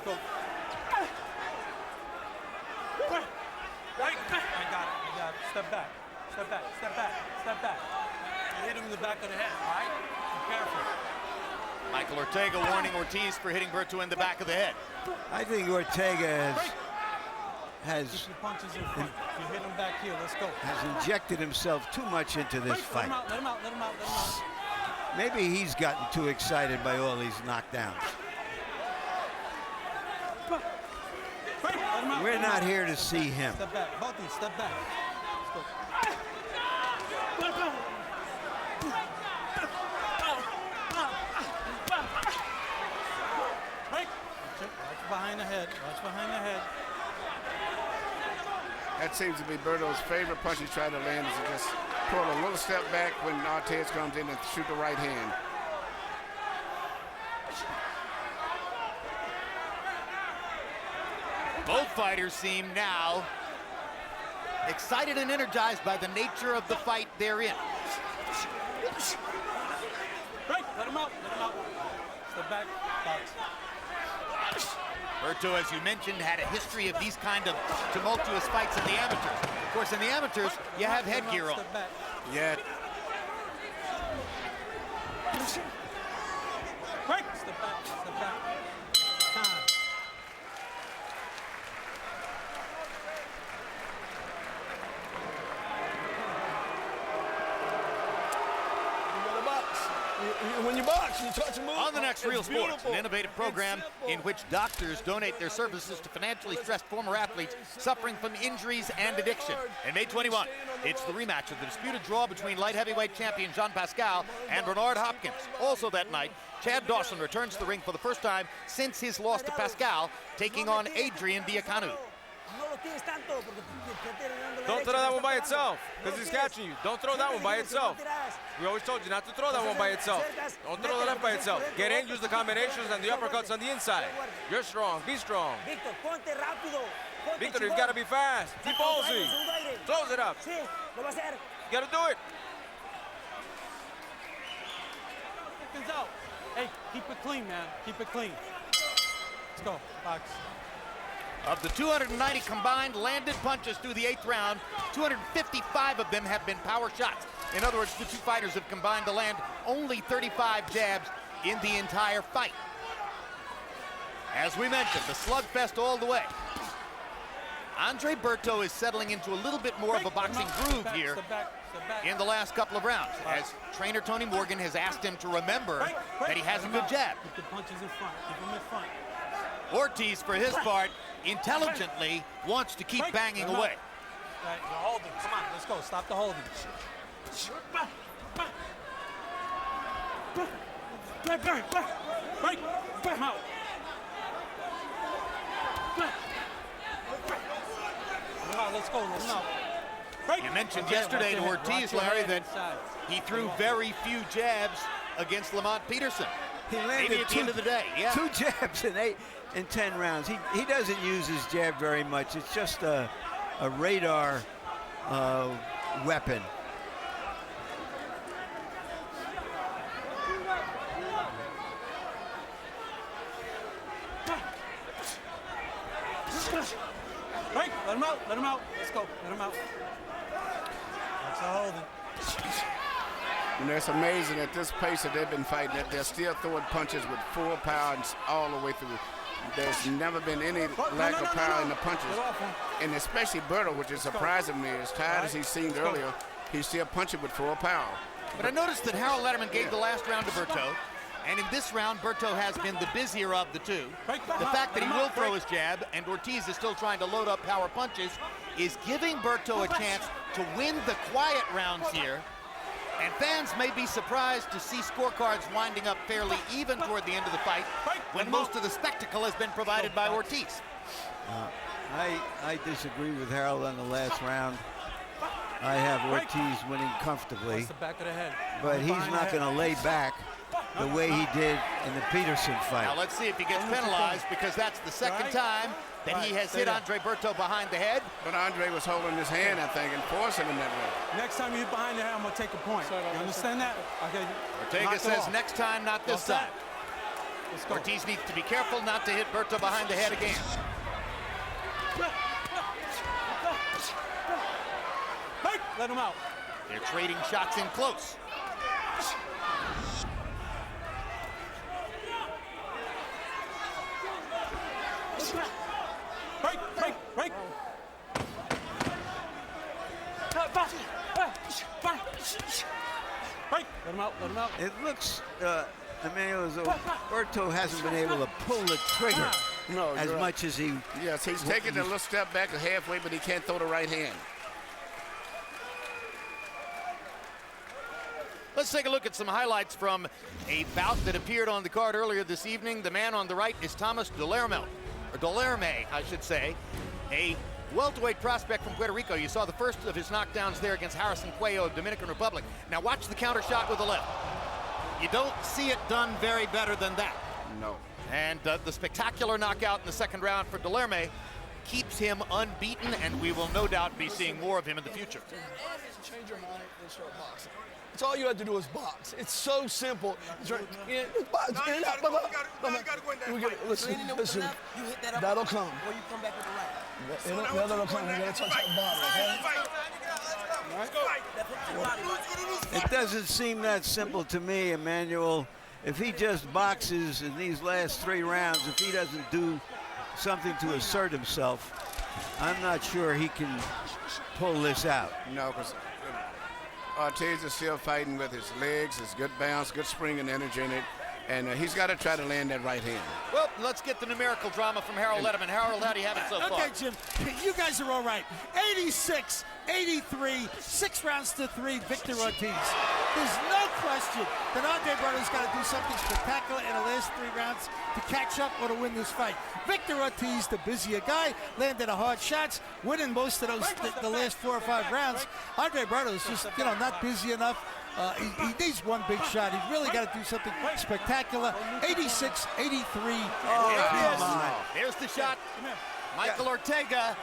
go. I got it. Step back. You hit him in the back of the head, all right? Be careful. Michael Ortega warning Ortiz for hitting Berto in the back of the head. I think Ortega has Keep your punches in front. You hit him back here. Let's go. has injected himself too much into this fight. Let him out. Maybe he's gotten too excited by all these knockdowns. We're not here to see him. Step back. Both of you, step back. Let's go. Watch behind the head. That seems to be Berto's favorite punch he's trying to land is to just pull a little step back when Ortiz comes in and shoot the right hand. Both fighters seem now excited and energized by the nature of the fight they're in. Let him out. Step back. Box. Berto, as you mentioned, had a history of these kind of tumultuous fights in the amateurs. Of course, in the amateurs, you have headgear on. Step back. Yeah. Step back. Time. You got a box. When you box, you touch and move. On the next Real It's Sports, beautiful. an innovative program in which doctors donate their services to financially stressed former athletes suffering from injuries and addiction. And May 21, it's the rematch of the disputed draw between light heavyweight champion Jean Pascal and Bernard Hopkins. Also that night, Chad Dawson returns to the ring for the first time since his loss to Pascal, taking on Adrian Diacanu. Don't throw that one by itself, because he's catching you. Don't throw that one by itself. We always told you not to throw that one by itself. Don't throw the left by itself. Get in, use the combinations and the uppercuts on the inside. You're strong. Be strong. Victor, you've got to be fast. Be ballsy. Close it up. You got to do it. Out. Hey, keep it clean, man. Keep it clean. Let's go. Box. Of the 290 combined landed punches through the 8th round, 255 of them have been power shots. In other words, the two fighters have combined to land only 35 jabs in the entire fight. As we mentioned, the slugfest all the way. Andre Berto is settling into a little bit more of a boxing groove here in the last couple of rounds, as trainer Tony Morgan has asked him to remember that he has a good jab. Keep the punches in front. Keep them in front. Ortiz, for his part, intelligently wants to keep banging away. Right, you're holding. Come on, let's go. Stop the holding. Break him out. Let's go. Let's go. You mentioned yesterday to Ortiz, Larry, that he threw very few jabs against Lamont Peterson. He landed Maybe at the end of the day, yeah. 2 jabs in 10 rounds. He doesn't use his jab very much. It's just a radar weapon. Break. Let him out. Let him out. Let's go. Let him out. That's a holding. You know, it's amazing at this pace that they've been fighting that they're still throwing punches with full power all the way through. There's never been any lack of power in the punches. And especially Berto, which is surprising me. As tired as he seemed earlier, he's still punching with full power. But I noticed that Harold Letterman gave the last round to Berto, and in this round, Berto has been the busier of the two. The fact that he will throw his jab and Ortiz is still trying to load up power punches is giving Berto a chance to win the quiet rounds here. And fans may be surprised to see scorecards winding up fairly even toward the end of the fight when most of the spectacle has been provided by Ortiz. I disagree with Harold on the last round. I have Ortiz winning comfortably. That's the back of the head. But he's not going to lay back the way he did in the Peterson fight. Now let's see if he gets penalized, because that's the second time that he has hit Andre Berto behind the head. But Andre was holding his hand, I think, and forcing him that way. Next time you hit behind the head, I'm going to take a point. You understand that? Okay. Ortega says next time, not this time. Ortiz needs to be careful not to hit Berto behind the head again. Let him out. They're trading shots in close. Break. Let him out. It looks, Emmanuel, as though Berto hasn't been able to pull the trigger as much as he... Yes, he's taking a little step back halfway, but he can't throw the right hand. Let's take a look at some highlights from a bout that appeared on the card earlier this evening. The man on the right is Thomas Delerme, I should say, a welterweight prospect from Puerto Rico. You saw the first of his knockdowns there against Harrison Cuello of Dominican Republic. Now watch the counter shot with the left. You don't see it done very better than that. No. And the spectacular knockout in the second round for Delerme keeps him unbeaten, and we will no doubt be seeing more of him in the future. Change your mind and start boxing. It's all you have to do is box. It's so simple. Box. Listen. That'll come. Or you come back with the right. That'll come. We gotta touch that bottom, okay? It doesn't seem that simple to me, Emmanuel. If he just boxes in these last 3 rounds, if he doesn't do something to assert himself, I'm not sure he can pull this out. No, because Ortiz is still fighting with his legs, his good bounce, good spring and energy in it. And he's got to try to land that right hand. Well, let's get the numerical drama from Harold Letterman. Harold, how do you have it so far? Okay, Jim, you guys are all right. 86, 83, 6 rounds to 3, Victor Ortiz. There's no question that Andre Berto's got to do something spectacular in the last 3 rounds to catch up or to win this fight. Victor Ortiz, the busier guy, landed the hard shots, winning most of those the last 4 or 5 rounds. Andre Berto's just, not busy enough. He needs one big shot. He's really got to do something spectacular. 86, 83. There's the shot. Michael Ortega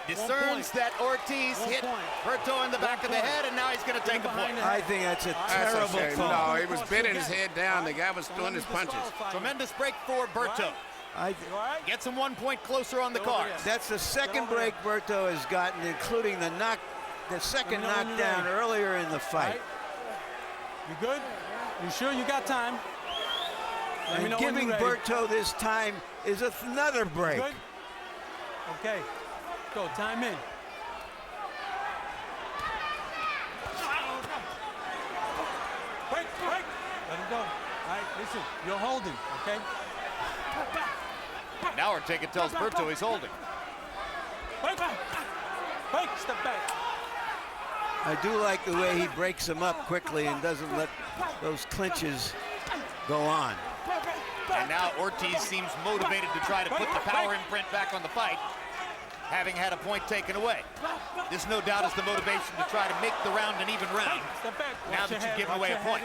discerns that Ortiz hit Berto in the back of the head, and now he's going to take a point. I think that's a terrible call. No, he was bending his head down. The guy was throwing his punches. Tremendous break for Berto. Gets him 1 point closer on the card. That's the second break Berto has gotten, including the second knockdown earlier in the fight. You good? You sure you got time? And giving Berto this time is another break. Good? Okay. Go, time in. Break. Let him go. All right, listen, you're holding, okay? Now Ortega tells Berto he's holding. Break, step back. I do like the way he breaks him up quickly and doesn't let those clinches go on. And now Ortiz seems motivated to try to put the power imprint back on the fight, having had a point taken away. This, no doubt, is the motivation to try to make the round an even round, now that you've given away a point.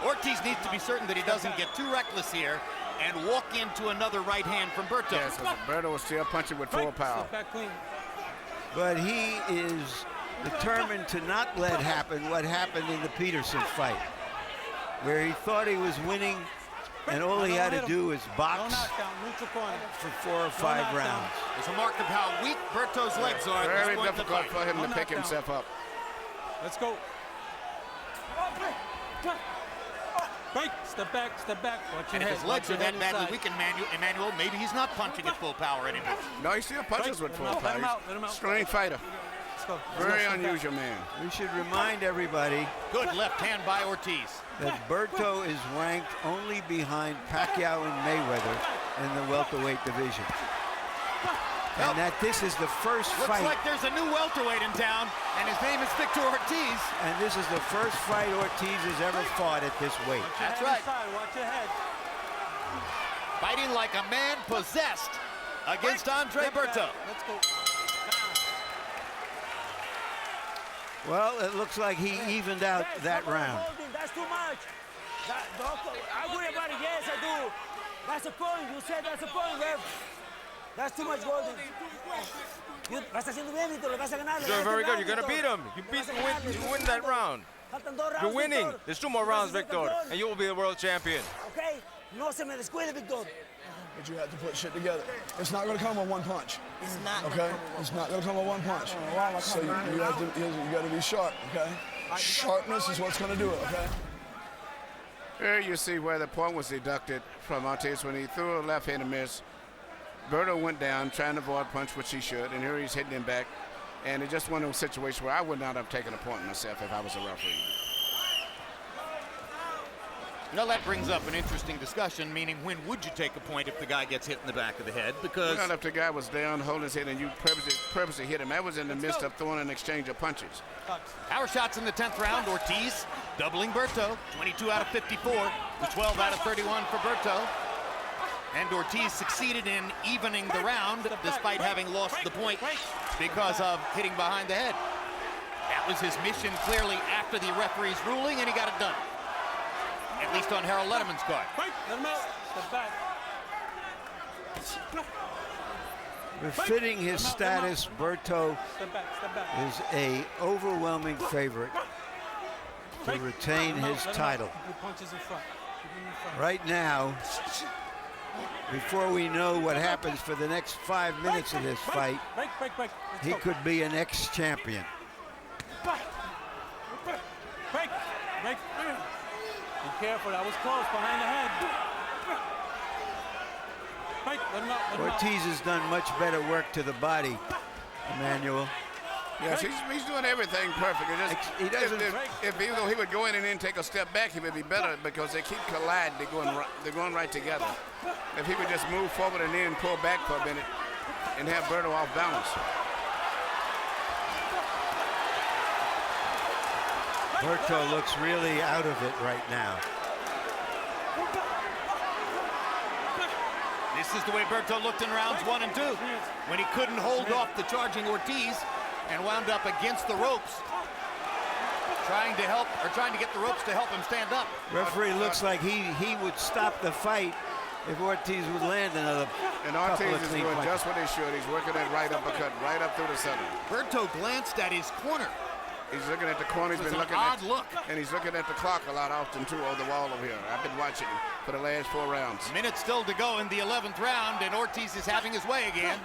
Ortiz needs to be certain that he doesn't get too reckless here and walk into another right hand from Berto. Yes, Berto was still punching with full power. But he is determined to not let happen what happened in the Peterson fight, where he thought he was winning and all he had to do was box for 4 or 5 rounds. It's a mark of how weak Berto's legs are. Very difficult for him to pick himself up. Let's go. Break, step back. Watch and if his legs are that badly weak, Emmanuel, maybe he's not punching at full power anymore. No, he still punches with full power. Let him out. Strange fighter. Very unusual man. We should remind everybody. Good left hand by Ortiz. That Berto is ranked only behind Pacquiao and Mayweather in the welterweight division. And that this is the first fight. Looks like there's a new welterweight in town, and his name is Victor Ortiz. And this is the first fight Ortiz has ever fought at this weight. That's right. Watch your head. Fighting like a man possessed against Andre Berto. Let's go. Well, it looks like he evened out that round. That's too much. I worry about it. Yes, I do. That's a point. You said that's a point, ref. That's too much golden. You're doing very good. You're going to beat him. You win that round. You're winning. There's 2 more rounds, Victor, and you will be the world champion. Okay? No se me descuide, Victor. But you have to put shit together. It's not going to come with one punch. It's not. Okay? It's not going to come with one punch. So you got to be sharp, okay? Sharpness is what's going to do it, okay? Here you see where the point was deducted from Ortiz when he threw a left-handed miss. Berto went down trying to avoid a punch, which he should, and here he's hitting him back. And it's just one of those situations where I would not have taken a point myself if I was a referee. Now that brings up an interesting discussion, meaning when would you take a point if the guy gets hit in the back of the head? Because not if the guy was down, holding his head, and you purposely hit him. That was in the midst of throwing an exchange of punches. Power shots in the 10th round. Ortiz doubling Berto. 22 out of 54 to 12 out of 31 for Berto. And Ortiz succeeded in evening the round despite having lost the point because of hitting behind the head. That was his mission clearly after the referee's ruling, and he got it done. At least on Harold Letterman's card. Let him out. Step back. Befitting his status, Berto is an overwhelming favorite to retain his title. Right now, before we know what happens for the next 5 minutes of this fight, he could be an ex-champion. careful. That was close, behind the head. Right, let him out, let him out. Ortiz has done much better work to the body, Emmanuel. Yes, he's doing everything perfect. It just, He doesn't. if even though he would go in and then take a step back, he would be better because they keep colliding. They're going right together. If he would just move forward and then pull back for a minute and have Berto off balance. Berto looks really out of it right now. This is the way Berto looked in rounds 1 and 2, when he couldn't hold off the charging Ortiz and wound up against the ropes, trying to get the ropes to help him stand up. Referee looks like he would stop the fight if Ortiz would land another And couple Ortiz of is clean doing punches. just what he should. He's working that right uppercut right up through the center. Berto glanced at his corner. He's looking at the corner. He's It was been an looking odd at look. and he's looking at the clock a lot often too on the wall over here. I've been watching him for the last 4 rounds. A minute still to go in the 11th round, and Ortiz is having his way again.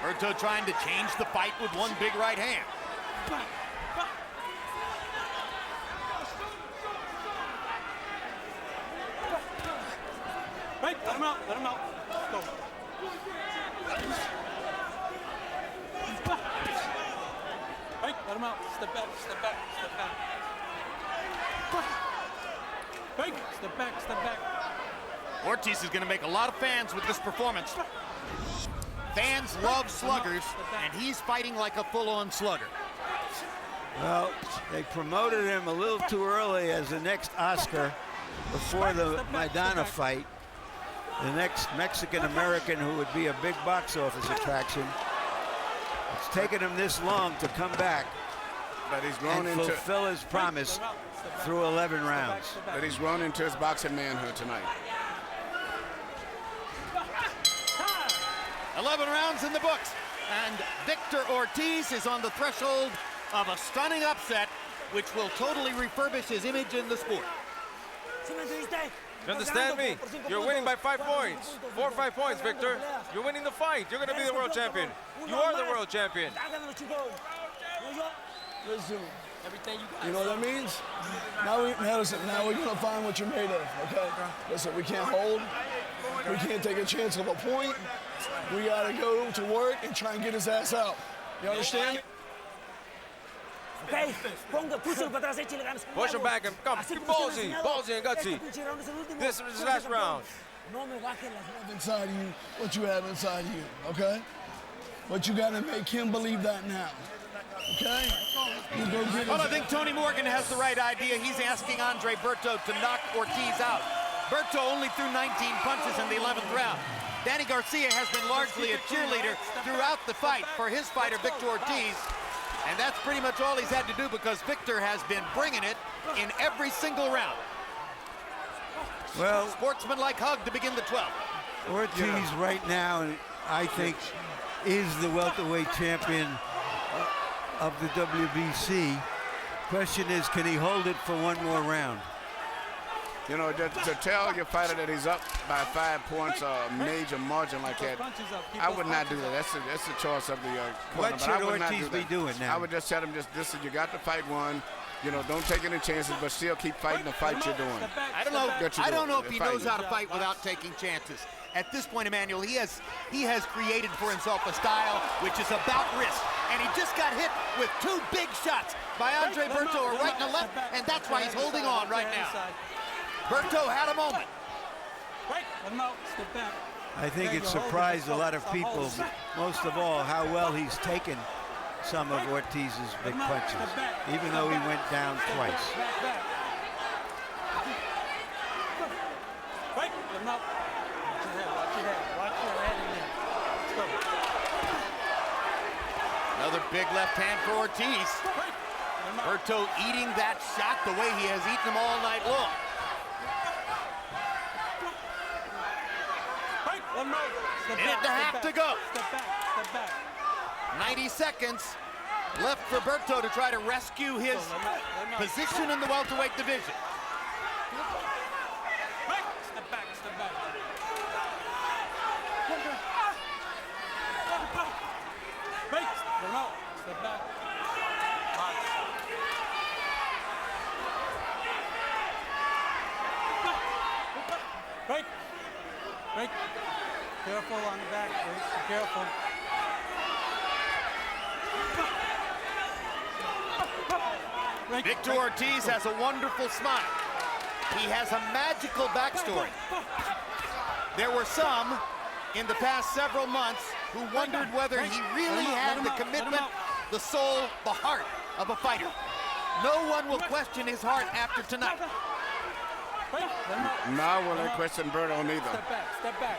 Berto trying to change the fight with one big right hand. Right, let him out, let him out. Go. Right, let him out. Step back, step back, step back. Right, step back, step back. Ortiz is going to make a lot of fans with this performance. Fans love sluggers, and he's fighting like a full-on slugger. Well, they promoted him a little too early as the next Oscar before the Maidana fight. The next Mexican-American who would be a big box office attraction. It's taken him this long to come back But he's grown and into fulfill his promise through 11 rounds. But he's grown into his boxing manhood tonight. 11 rounds in the books, and Victor Ortiz is on the threshold of a stunning upset, which will totally refurbish his image in the sport. You understand me? You're winning by 5 points. 4 or 5 points, Victor. You're winning the fight. You're going to be the world champion. You are the world champion. Listen, you know what that means? Now we're gonna find what you're made of, okay? Listen, we can't hold. We can't take a chance of a point. We gotta go to work and try and get his ass out. You understand? Okay, push Push him back and come. Keep ballsy and gutsy. This is his last round. Inside of you, what you have inside of you, okay? But you gotta make him believe that now. Okay? Well, I think Tony Morgan has the right idea. He's asking Andre Berto to knock Ortiz out. Berto only threw 19 punches in the 11th round. Danny Garcia has been largely a cheerleader throughout the fight for his fighter, Victor Ortiz. And that's pretty much all he's had to do because Victor has been bringing it in every single round. Well, sportsman-like hug to begin the 12th. Ortiz right now, I think, is the welterweight champion of the WBC. Question is, can he hold it for one more round? You know, to tell your fighter that he's up by 5 points, a major margin like that, I would not do that. That's the choice of the corner. What should Ortiz be doing now? I would just tell him, listen, you got the fight won. You know, don't take any chances, but still keep fighting the fight you're doing. I don't know if he knows how to fight without taking chances. At this point, Emmanuel, he has created for himself a style which is about risk, and he just got hit with 2 big shots by Andre Berto, a right and a left, and that's why he's holding on right now. Berto had a moment. I think it surprised a lot of people, most of all, how well he's taken some of Ortiz's big punches, even though he went down twice. Another big left hand for Ortiz. Berto eating that shot the way he has eaten them all night long. Minute and a half to go. 90 seconds left for Berto to try to rescue his position in the welterweight division. Break. Break. Careful on the back, break. Be careful. Break. Victor Ortiz has a wonderful smile. He has a magical backstory. There were some in the past several months who wondered whether he really had the commitment, the soul, the heart of a fighter. No one will question his heart after tonight. Now will they question Berto neither. Step back, step back.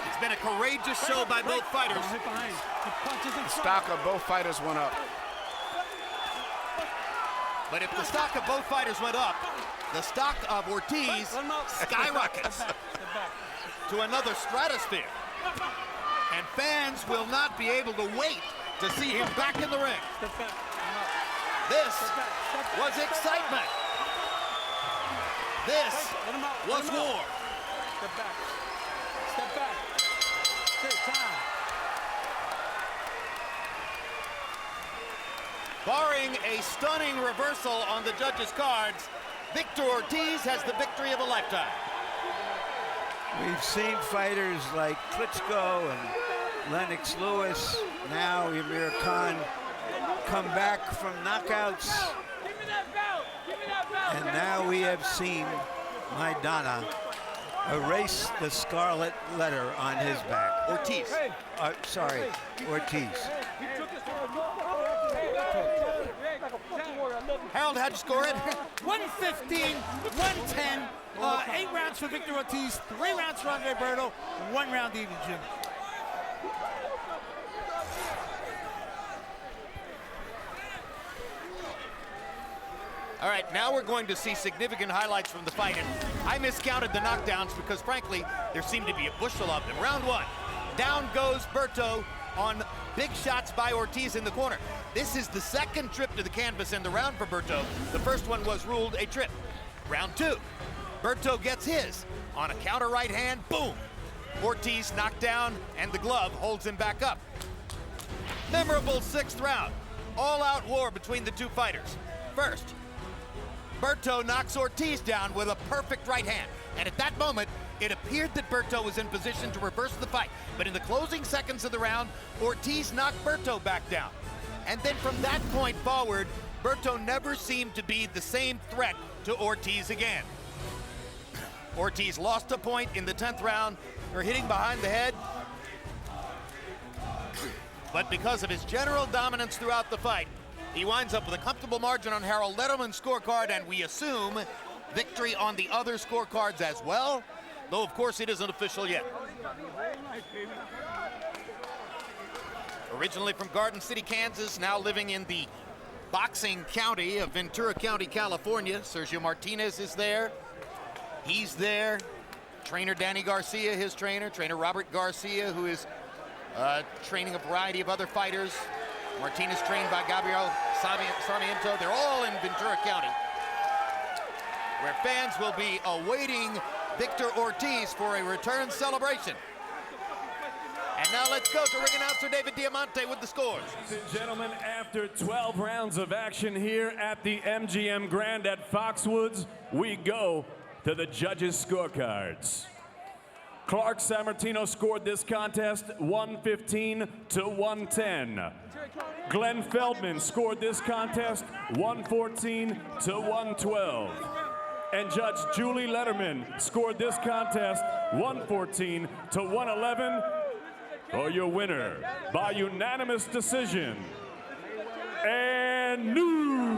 It's been a courageous show by both fighters. The stock of both fighters went up. But if the stock of both fighters went up, the stock of Ortiz skyrockets to another stratosphere. And fans will not be able to wait to see him back in the ring. This was excitement. This was war. Step back. Step back. Take time. Barring a stunning reversal on the judges' cards, Victor Ortiz has the victory of a lifetime. We've seen fighters like Klitschko and Lennox Lewis, now Amir Khan, come back from knockouts. And now we have seen Maidana erase the scarlet letter on his back. Ortiz. Ortiz. Harold, how'd you score it? 115, 110, 8 rounds for Victor Ortiz, 3 rounds for Andre Berto, 1 round even, Jim. All right, now we're going to see significant highlights from the fight, and I miscounted the knockdowns because, frankly, there seemed to be a bushel of them. Round 1, down goes Berto on big shots by Ortiz in the corner. This is the second trip to the canvas in the round for Berto. The first one was ruled a trip. Round 2, Berto gets his on a counter right hand, boom. Ortiz knocked down, and the glove holds him back up. Memorable 6th round, all-out war between the two fighters. First, Berto knocks Ortiz down with a perfect right hand. And at that moment, it appeared that Berto was in position to reverse the fight. But in the closing seconds of the round, Ortiz knocked Berto back down. And then from that point forward, Berto never seemed to be the same threat to Ortiz again. Ortiz lost a point in the 10th round for hitting behind the head. But because of his general dominance throughout the fight, he winds up with a comfortable margin on Harold Letterman's scorecard, and we assume victory on the other scorecards as well, though of course it isn't official yet. Originally from Garden City, Kansas, now living in the boxing county of Ventura County, California, Sergio Martinez is there. He's there. Trainer Danny Garcia, his trainer Robert Garcia, who is training a variety of other fighters. Martinez trained by Gabriel Sarmiento. They're all in Ventura County, where fans will be awaiting Victor Ortiz for a return celebration. And now let's go to ring announcer David Diamante with the scores. Ladies and gentlemen, after 12 rounds of action here at the MGM Grand at Foxwoods, we go to the judges' scorecards. Clark Sammartino scored this contest 115 to 110. Glenn Feldman scored this contest 114 to 112. And Judge Julie Letterman scored this contest 114 to 111 for your winner by unanimous decision. And new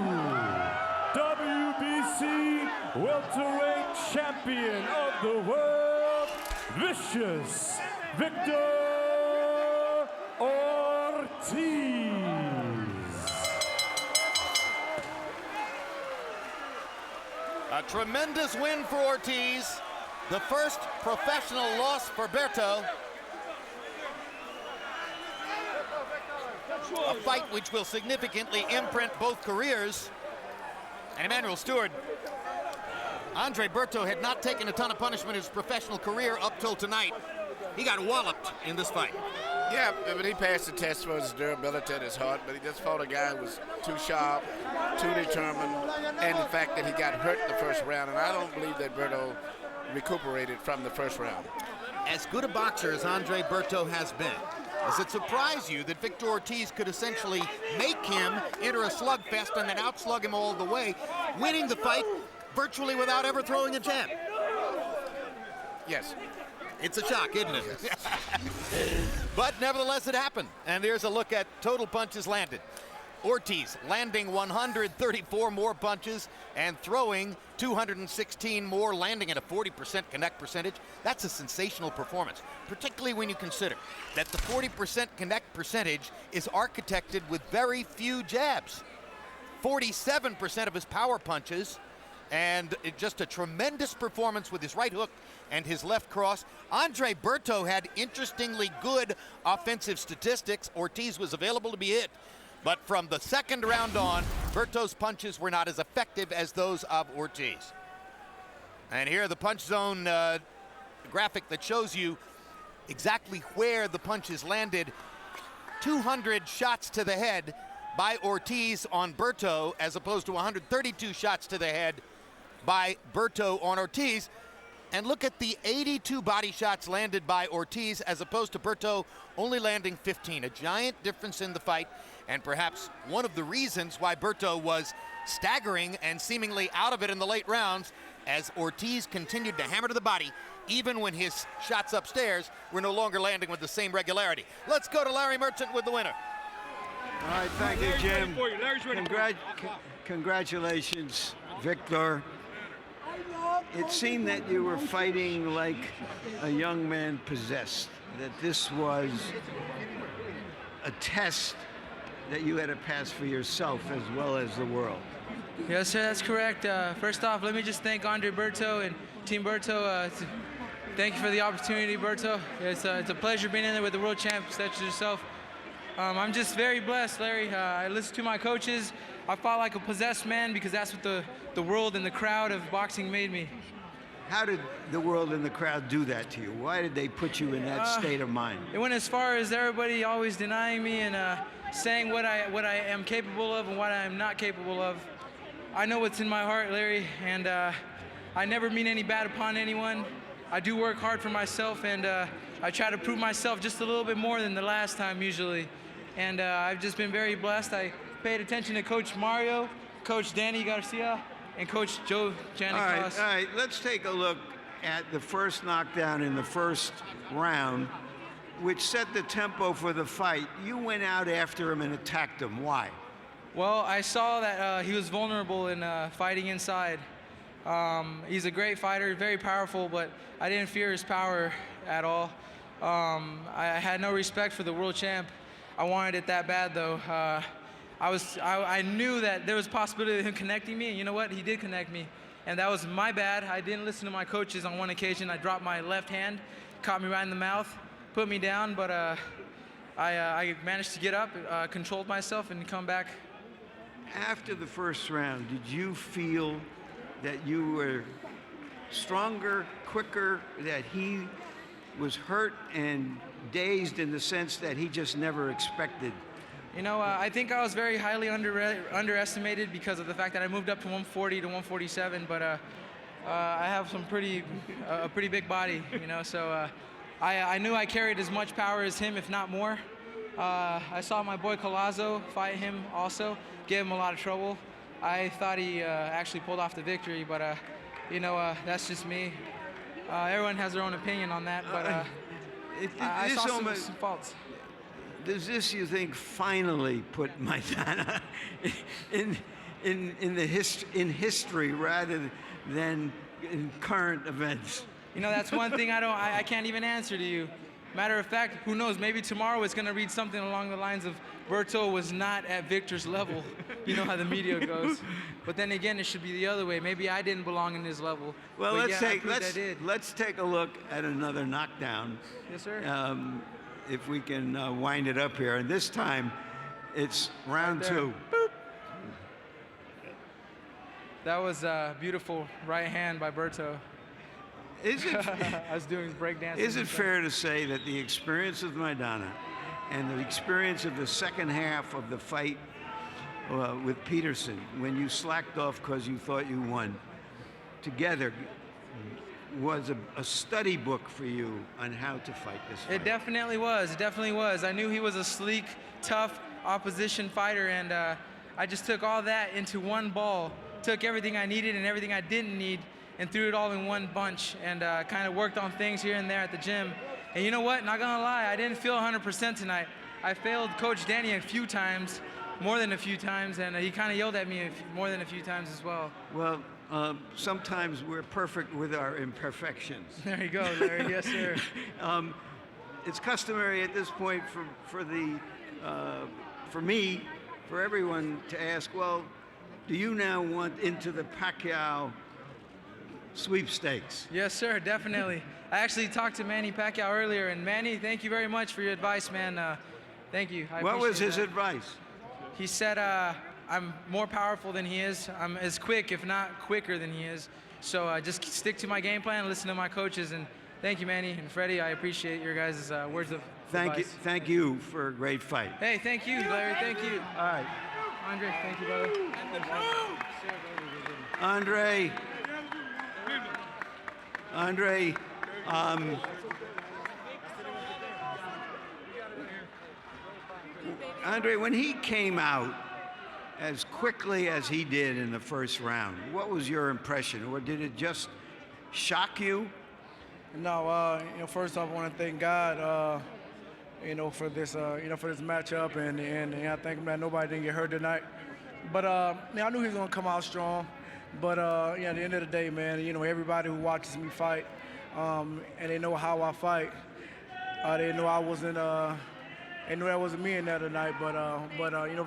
WBC welterweight champion of the world, Vicious Victor Ortiz. A tremendous win for Ortiz, the first professional loss for Berto. A fight which will significantly imprint both careers. And Emmanuel Stewart, Andre Berto had not taken a ton of punishment in his professional career up till tonight. He got walloped in this fight. Yeah, but he passed the test for his durability and his heart, but he just fought a guy who was too sharp, too determined, and the fact that he got hurt the first round. And I don't believe that Berto recuperated from the first round. As good a boxer as Andre Berto has been, does it surprise you that Victor Ortiz could essentially make him enter a slugfest and then outslug him all the way, winning the fight virtually without ever throwing a jab? Yes. It's a shock, isn't it? But nevertheless, it happened. And here's a look at total punches landed. Ortiz landing 134 more punches and throwing 216 more, landing at a 40% connect percentage. That's a sensational performance, particularly when you consider that the 40% connect percentage is architected with very few jabs. 47% of his power punches, and just a tremendous performance with his right hook and his left cross. Andre Berto had interestingly good offensive statistics. Ortiz was available to be hit. But from the second round on, Berto's punches were not as effective as those of Ortiz. And here the punch zone graphic that shows you exactly where the punches landed. 200 shots to the head by Ortiz on Berto, as opposed to 132 shots to the head by Berto on Ortiz. And look at the 82 body shots landed by Ortiz, as opposed to Berto only landing 15. A giant difference in the fight, and perhaps one of the reasons why Berto was staggering and seemingly out of it in the late rounds, as Ortiz continued to hammer to the body, even when his shots upstairs were no longer landing with the same regularity. Let's go to Larry Merchant with the winner. All right, thank you, Jim. Congratulations, Victor. It seemed that you were fighting like a young man possessed, that this was a test that you had to pass for yourself as well as the world. Yes, sir, that's correct. First off, let me just thank Andre Berto and Team Berto. Thank you for the opportunity, Berto. It's a pleasure being in there with the world champ such as yourself. I'm just very blessed, Larry. I listened to my coaches. I fought like a possessed man because that's what the world and the crowd of boxing made me. How did the world and the crowd do that to you? Why did they put you in that state of mind? It went as far as everybody always denying me and saying what I am capable of and what I am not capable of. I know what's in my heart, Larry, and I never mean any bad upon anyone. I do work hard for myself, and I try to prove myself just a little bit more than the last time usually. And I've just been very blessed. I paid attention to Coach Mario, Coach Danny Garcia, and Coach Joe Janikos. All right, let's take a look at the first knockdown in the first round, which set the tempo for the fight. You went out after him and attacked him. Why? Well, I saw that he was vulnerable in fighting inside. He's a great fighter, very powerful, but I didn't fear his power at all. I had no respect for the world champ. I wanted it that bad, though. I knew that there was a possibility of him connecting me, and you know what? He did connect me, and that was my bad. I didn't listen to my coaches on one occasion. I dropped my left hand, caught me right in the mouth, put me down, but I managed to get up, controlled myself, and come back. After the first round, did you feel that you were stronger, quicker, that he was hurt and dazed in the sense that he just never expected? You know, I think I was very highly underestimated because of the fact that I moved up to 140 to 147, but I have a pretty big body, you know, so I knew I carried as much power as him, if not more. I saw my boy Collazo fight him also, gave him a lot of trouble. I thought he actually pulled off the victory, but you know, that's just me. Everyone has their own opinion on that, but I saw some faults. Does this, you think, finally put Maidana in history rather than in current events? You know, that's one thing I can't even answer to you. Matter of fact, who knows, maybe tomorrow it's going to read something along the lines of Berto was not at Victor's level. You know how the media goes. But then again, it should be the other way. Maybe I didn't belong in his level. Well, but let's take a look at another knockdown. Yes, sir. If we can wind it up here. And this time, it's round two. Boop. That was a beautiful right hand by Berto. Is it? I was doing breakdancing. Is it fair to say that the experience of Maidana and the experience of the second half of the fight with Peterson, when you slacked off because you thought you won, together was a study book for you on how to fight this fight. It definitely was. It definitely was. I knew he was a sleek, tough opposition fighter, and I just took all that into one ball, took everything I needed and everything I didn't need, and threw it all in one bunch, and kind of worked on things here and there at the gym. And you know what? Not gonna lie, I didn't feel 100% tonight. I failed Coach Danny a few times, more than a few times, and he kind of yelled at me more than a few times as well. Well, sometimes we're perfect with our imperfections. There you go, Larry. Yes, sir. It's customary at this point for me, for everyone to ask, well, do you now want into the Pacquiao sweepstakes? Yes, sir, definitely. I actually talked to Manny Pacquiao earlier, and Manny, thank you very much for your advice, man. Thank you. What was his advice? He said, I'm more powerful than he is. I'm as quick, if not quicker than he is. So just stick to my game plan, listen to my coaches, and thank you, Manny and Freddie. I appreciate your guys' words of advice. Thank you for a great fight. Hey, thank you, Larry. Thank you. All right. Andre, thank you, brother. Andre, when he came out as quickly as he did in the first round, what was your impression? Or did it just shock you? No, first off, I want to thank God, for this, for this matchup, and I think that nobody didn't get hurt tonight. But I knew he was gonna come out strong. But at the end of the day, man, everybody who watches me fight, and they know how I fight, they know I wasn't. They knew that wasn't me in there tonight. But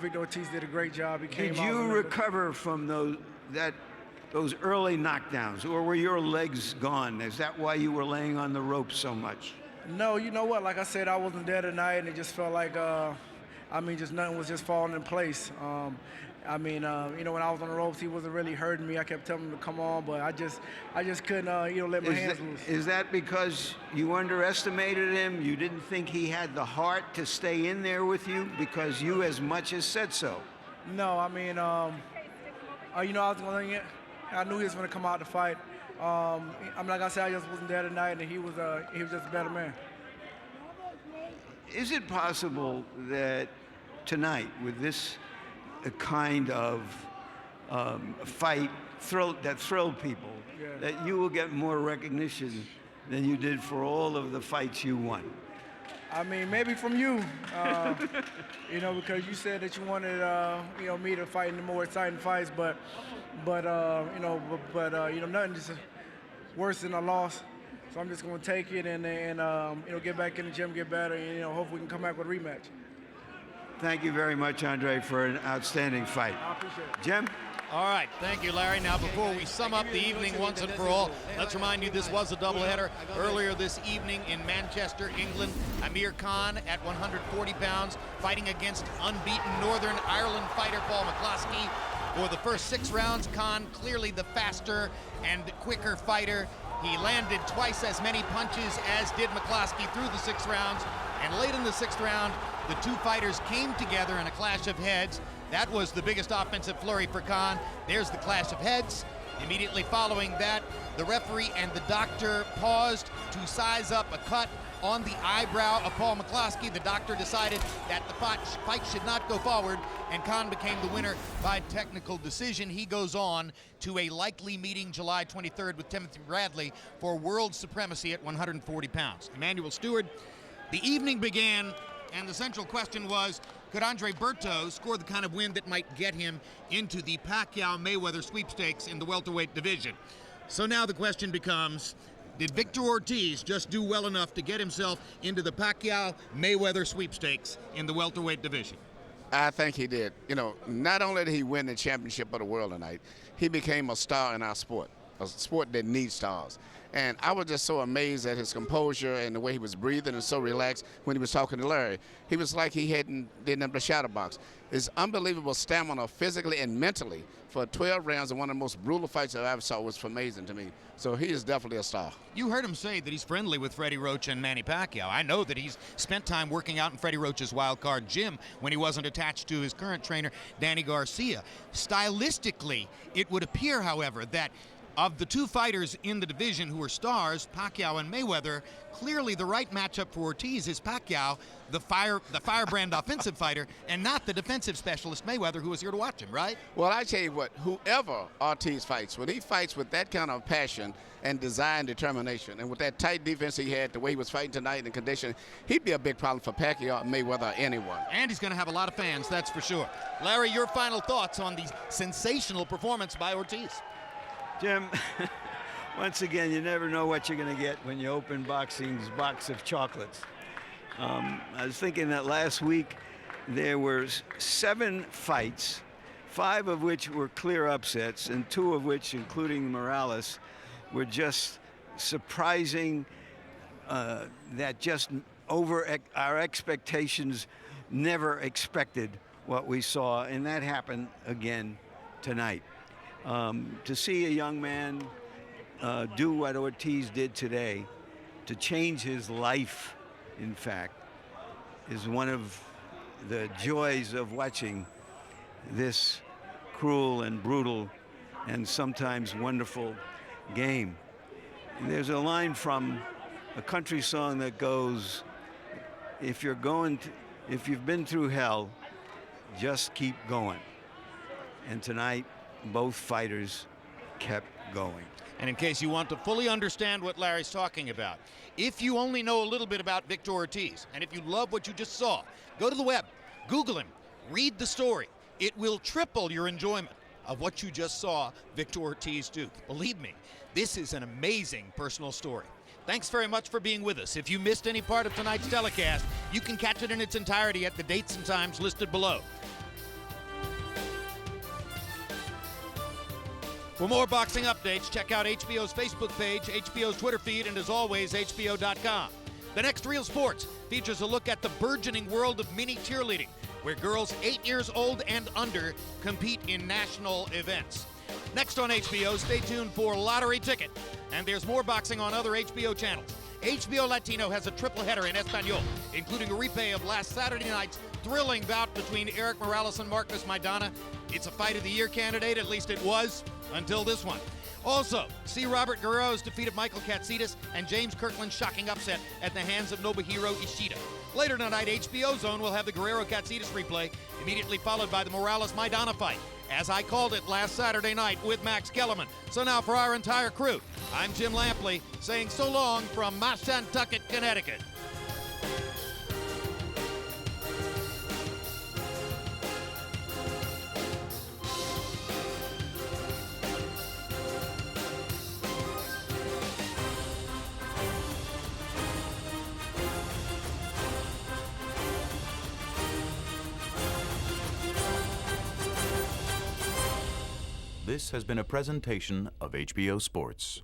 Victor Ortiz did a great job. He came out. Did you recover from those early knockdowns, or were your legs gone? Is that why you were laying on the ropes so much? No, you know what? Like I said, I wasn't there tonight, and it just felt like, just nothing was just falling in place. When I was on the ropes, he wasn't really hurting me. I kept telling him to come on, but I just couldn't, let my hands loose. Is that because you underestimated him? You didn't think he had the heart to stay in there with you? Because you as much as said so. No, I was going to. I knew he was going to come out to fight. Like I said, I just wasn't there tonight, and he was just a better man. Is it possible that tonight, with this kind of fight that thrilled people, that you will get more recognition than you did for all of the fights you won? Maybe from you, because you said that you wanted, me to fight in the more exciting fights, but nothing just worse than a loss. So I'm just going to take it and get back in the gym, get better, and hope we can come back with a rematch. Thank you very much, Andre, for an outstanding fight. I appreciate it. Jim? All right, thank you, Larry. Now, before we sum up the evening once and for all, let's remind you this was a doubleheader. Earlier this evening in Manchester, England, Amir Khan at 140 pounds, fighting against unbeaten Northern Ireland fighter Paul McCloskey. For the first 6 rounds, Khan clearly the faster and quicker fighter. He landed twice as many punches as did McCloskey through the 6 rounds. And late in the 6th round, the two fighters came together in a clash of heads. That was the biggest offensive flurry for Khan. There's the clash of heads. Immediately following that, the referee and the doctor paused to size up a cut on the eyebrow of Paul McCloskey. The doctor decided that the fight should not go forward, and Khan became the winner by technical decision. He goes on to a likely meeting July 23rd with Timothy Bradley for world supremacy at 140 pounds. Emmanuel Stewart, the evening began, and the central question was, could Andre Berto score the kind of win that might get him into the Pacquiao-Mayweather sweepstakes in the welterweight division? So now the question becomes, did Victor Ortiz just do well enough to get himself into the Pacquiao-Mayweather sweepstakes in the welterweight division? I think he did. Not only did he win the championship of the world tonight, he became a star in our sport, a sport that needs stars. And I was just so amazed at his composure and the way he was breathing and so relaxed when he was talking to Larry. He was like he didn't have the shadow box. His unbelievable stamina physically and mentally for 12 rounds and one of the most brutal fights I ever saw was amazing to me. So he is definitely a star. You heard him say that he's friendly with Freddie Roach and Manny Pacquiao. I know that he's spent time working out in Freddie Roach's wild card gym when he wasn't attached to his current trainer, Danny Garcia. Stylistically, it would appear, however, that Of the two fighters in the division who are stars, Pacquiao and Mayweather, clearly the right matchup for Ortiz is Pacquiao, the firebrand offensive fighter, and not the defensive specialist Mayweather, who was here to watch him, right? Well, I tell you what, whoever Ortiz fights, when he fights with that kind of passion and desire and determination, and with that tight defense he had, the way he was fighting tonight and the condition, he'd be a big problem for Pacquiao, Mayweather, or anyone. And he's going to have a lot of fans, that's for sure. Larry, your final thoughts on the sensational performance by Ortiz? Jim, once again, you never know what you're going to get when you open boxing's box of chocolates. I was thinking that last week there were 7 fights, 5 of which were clear upsets, and 2 of which, including Morales, were just surprising, that just over our expectations, never expected what we saw, and that happened again tonight. To see a young man do what Ortiz did today, to change his life, in fact, is one of the joys of watching this cruel and brutal and sometimes wonderful game. And there's a line from a country song that goes, if you've been through hell, just keep going. And tonight, both fighters kept going. And in case you want to fully understand what Larry's talking about, if you only know a little bit about Victor Ortiz, and if you love what you just saw, go to the web, Google him, read the story. It will triple your enjoyment of what you just saw Victor Ortiz do. Believe me, this is an amazing personal story. Thanks very much for being with us. If you missed any part of tonight's telecast, you can catch it in its entirety at the dates and times listed below. For more boxing updates, check out HBO's Facebook page, HBO's Twitter feed, and as always, HBO.com. The next Real Sports features a look at the burgeoning world of mini cheerleading, where girls 8 years old and under compete in national events. Next on HBO, stay tuned for Lottery Ticket. And there's more boxing on other HBO channels. HBO Latino has a triple header in Espanol, including a replay of last Saturday night's thrilling bout between Eric Morales and Marcos Maidana. It's a Fight of the Year candidate, at least it was, until this one. Also, see Robert Guerrero's defeat of Michael Katsidis and James Kirkland's shocking upset at the hands of Nobuhiro Ishida. Later tonight, HBO Zone will have the Guerrero-Katsidis replay, immediately followed by the Morales-Maidana fight, as I called it last Saturday night with Max Kellerman. So now for our entire crew, I'm Jim Lampley, saying so long from Mashantucket, Connecticut. This has been a presentation of HBO Sports.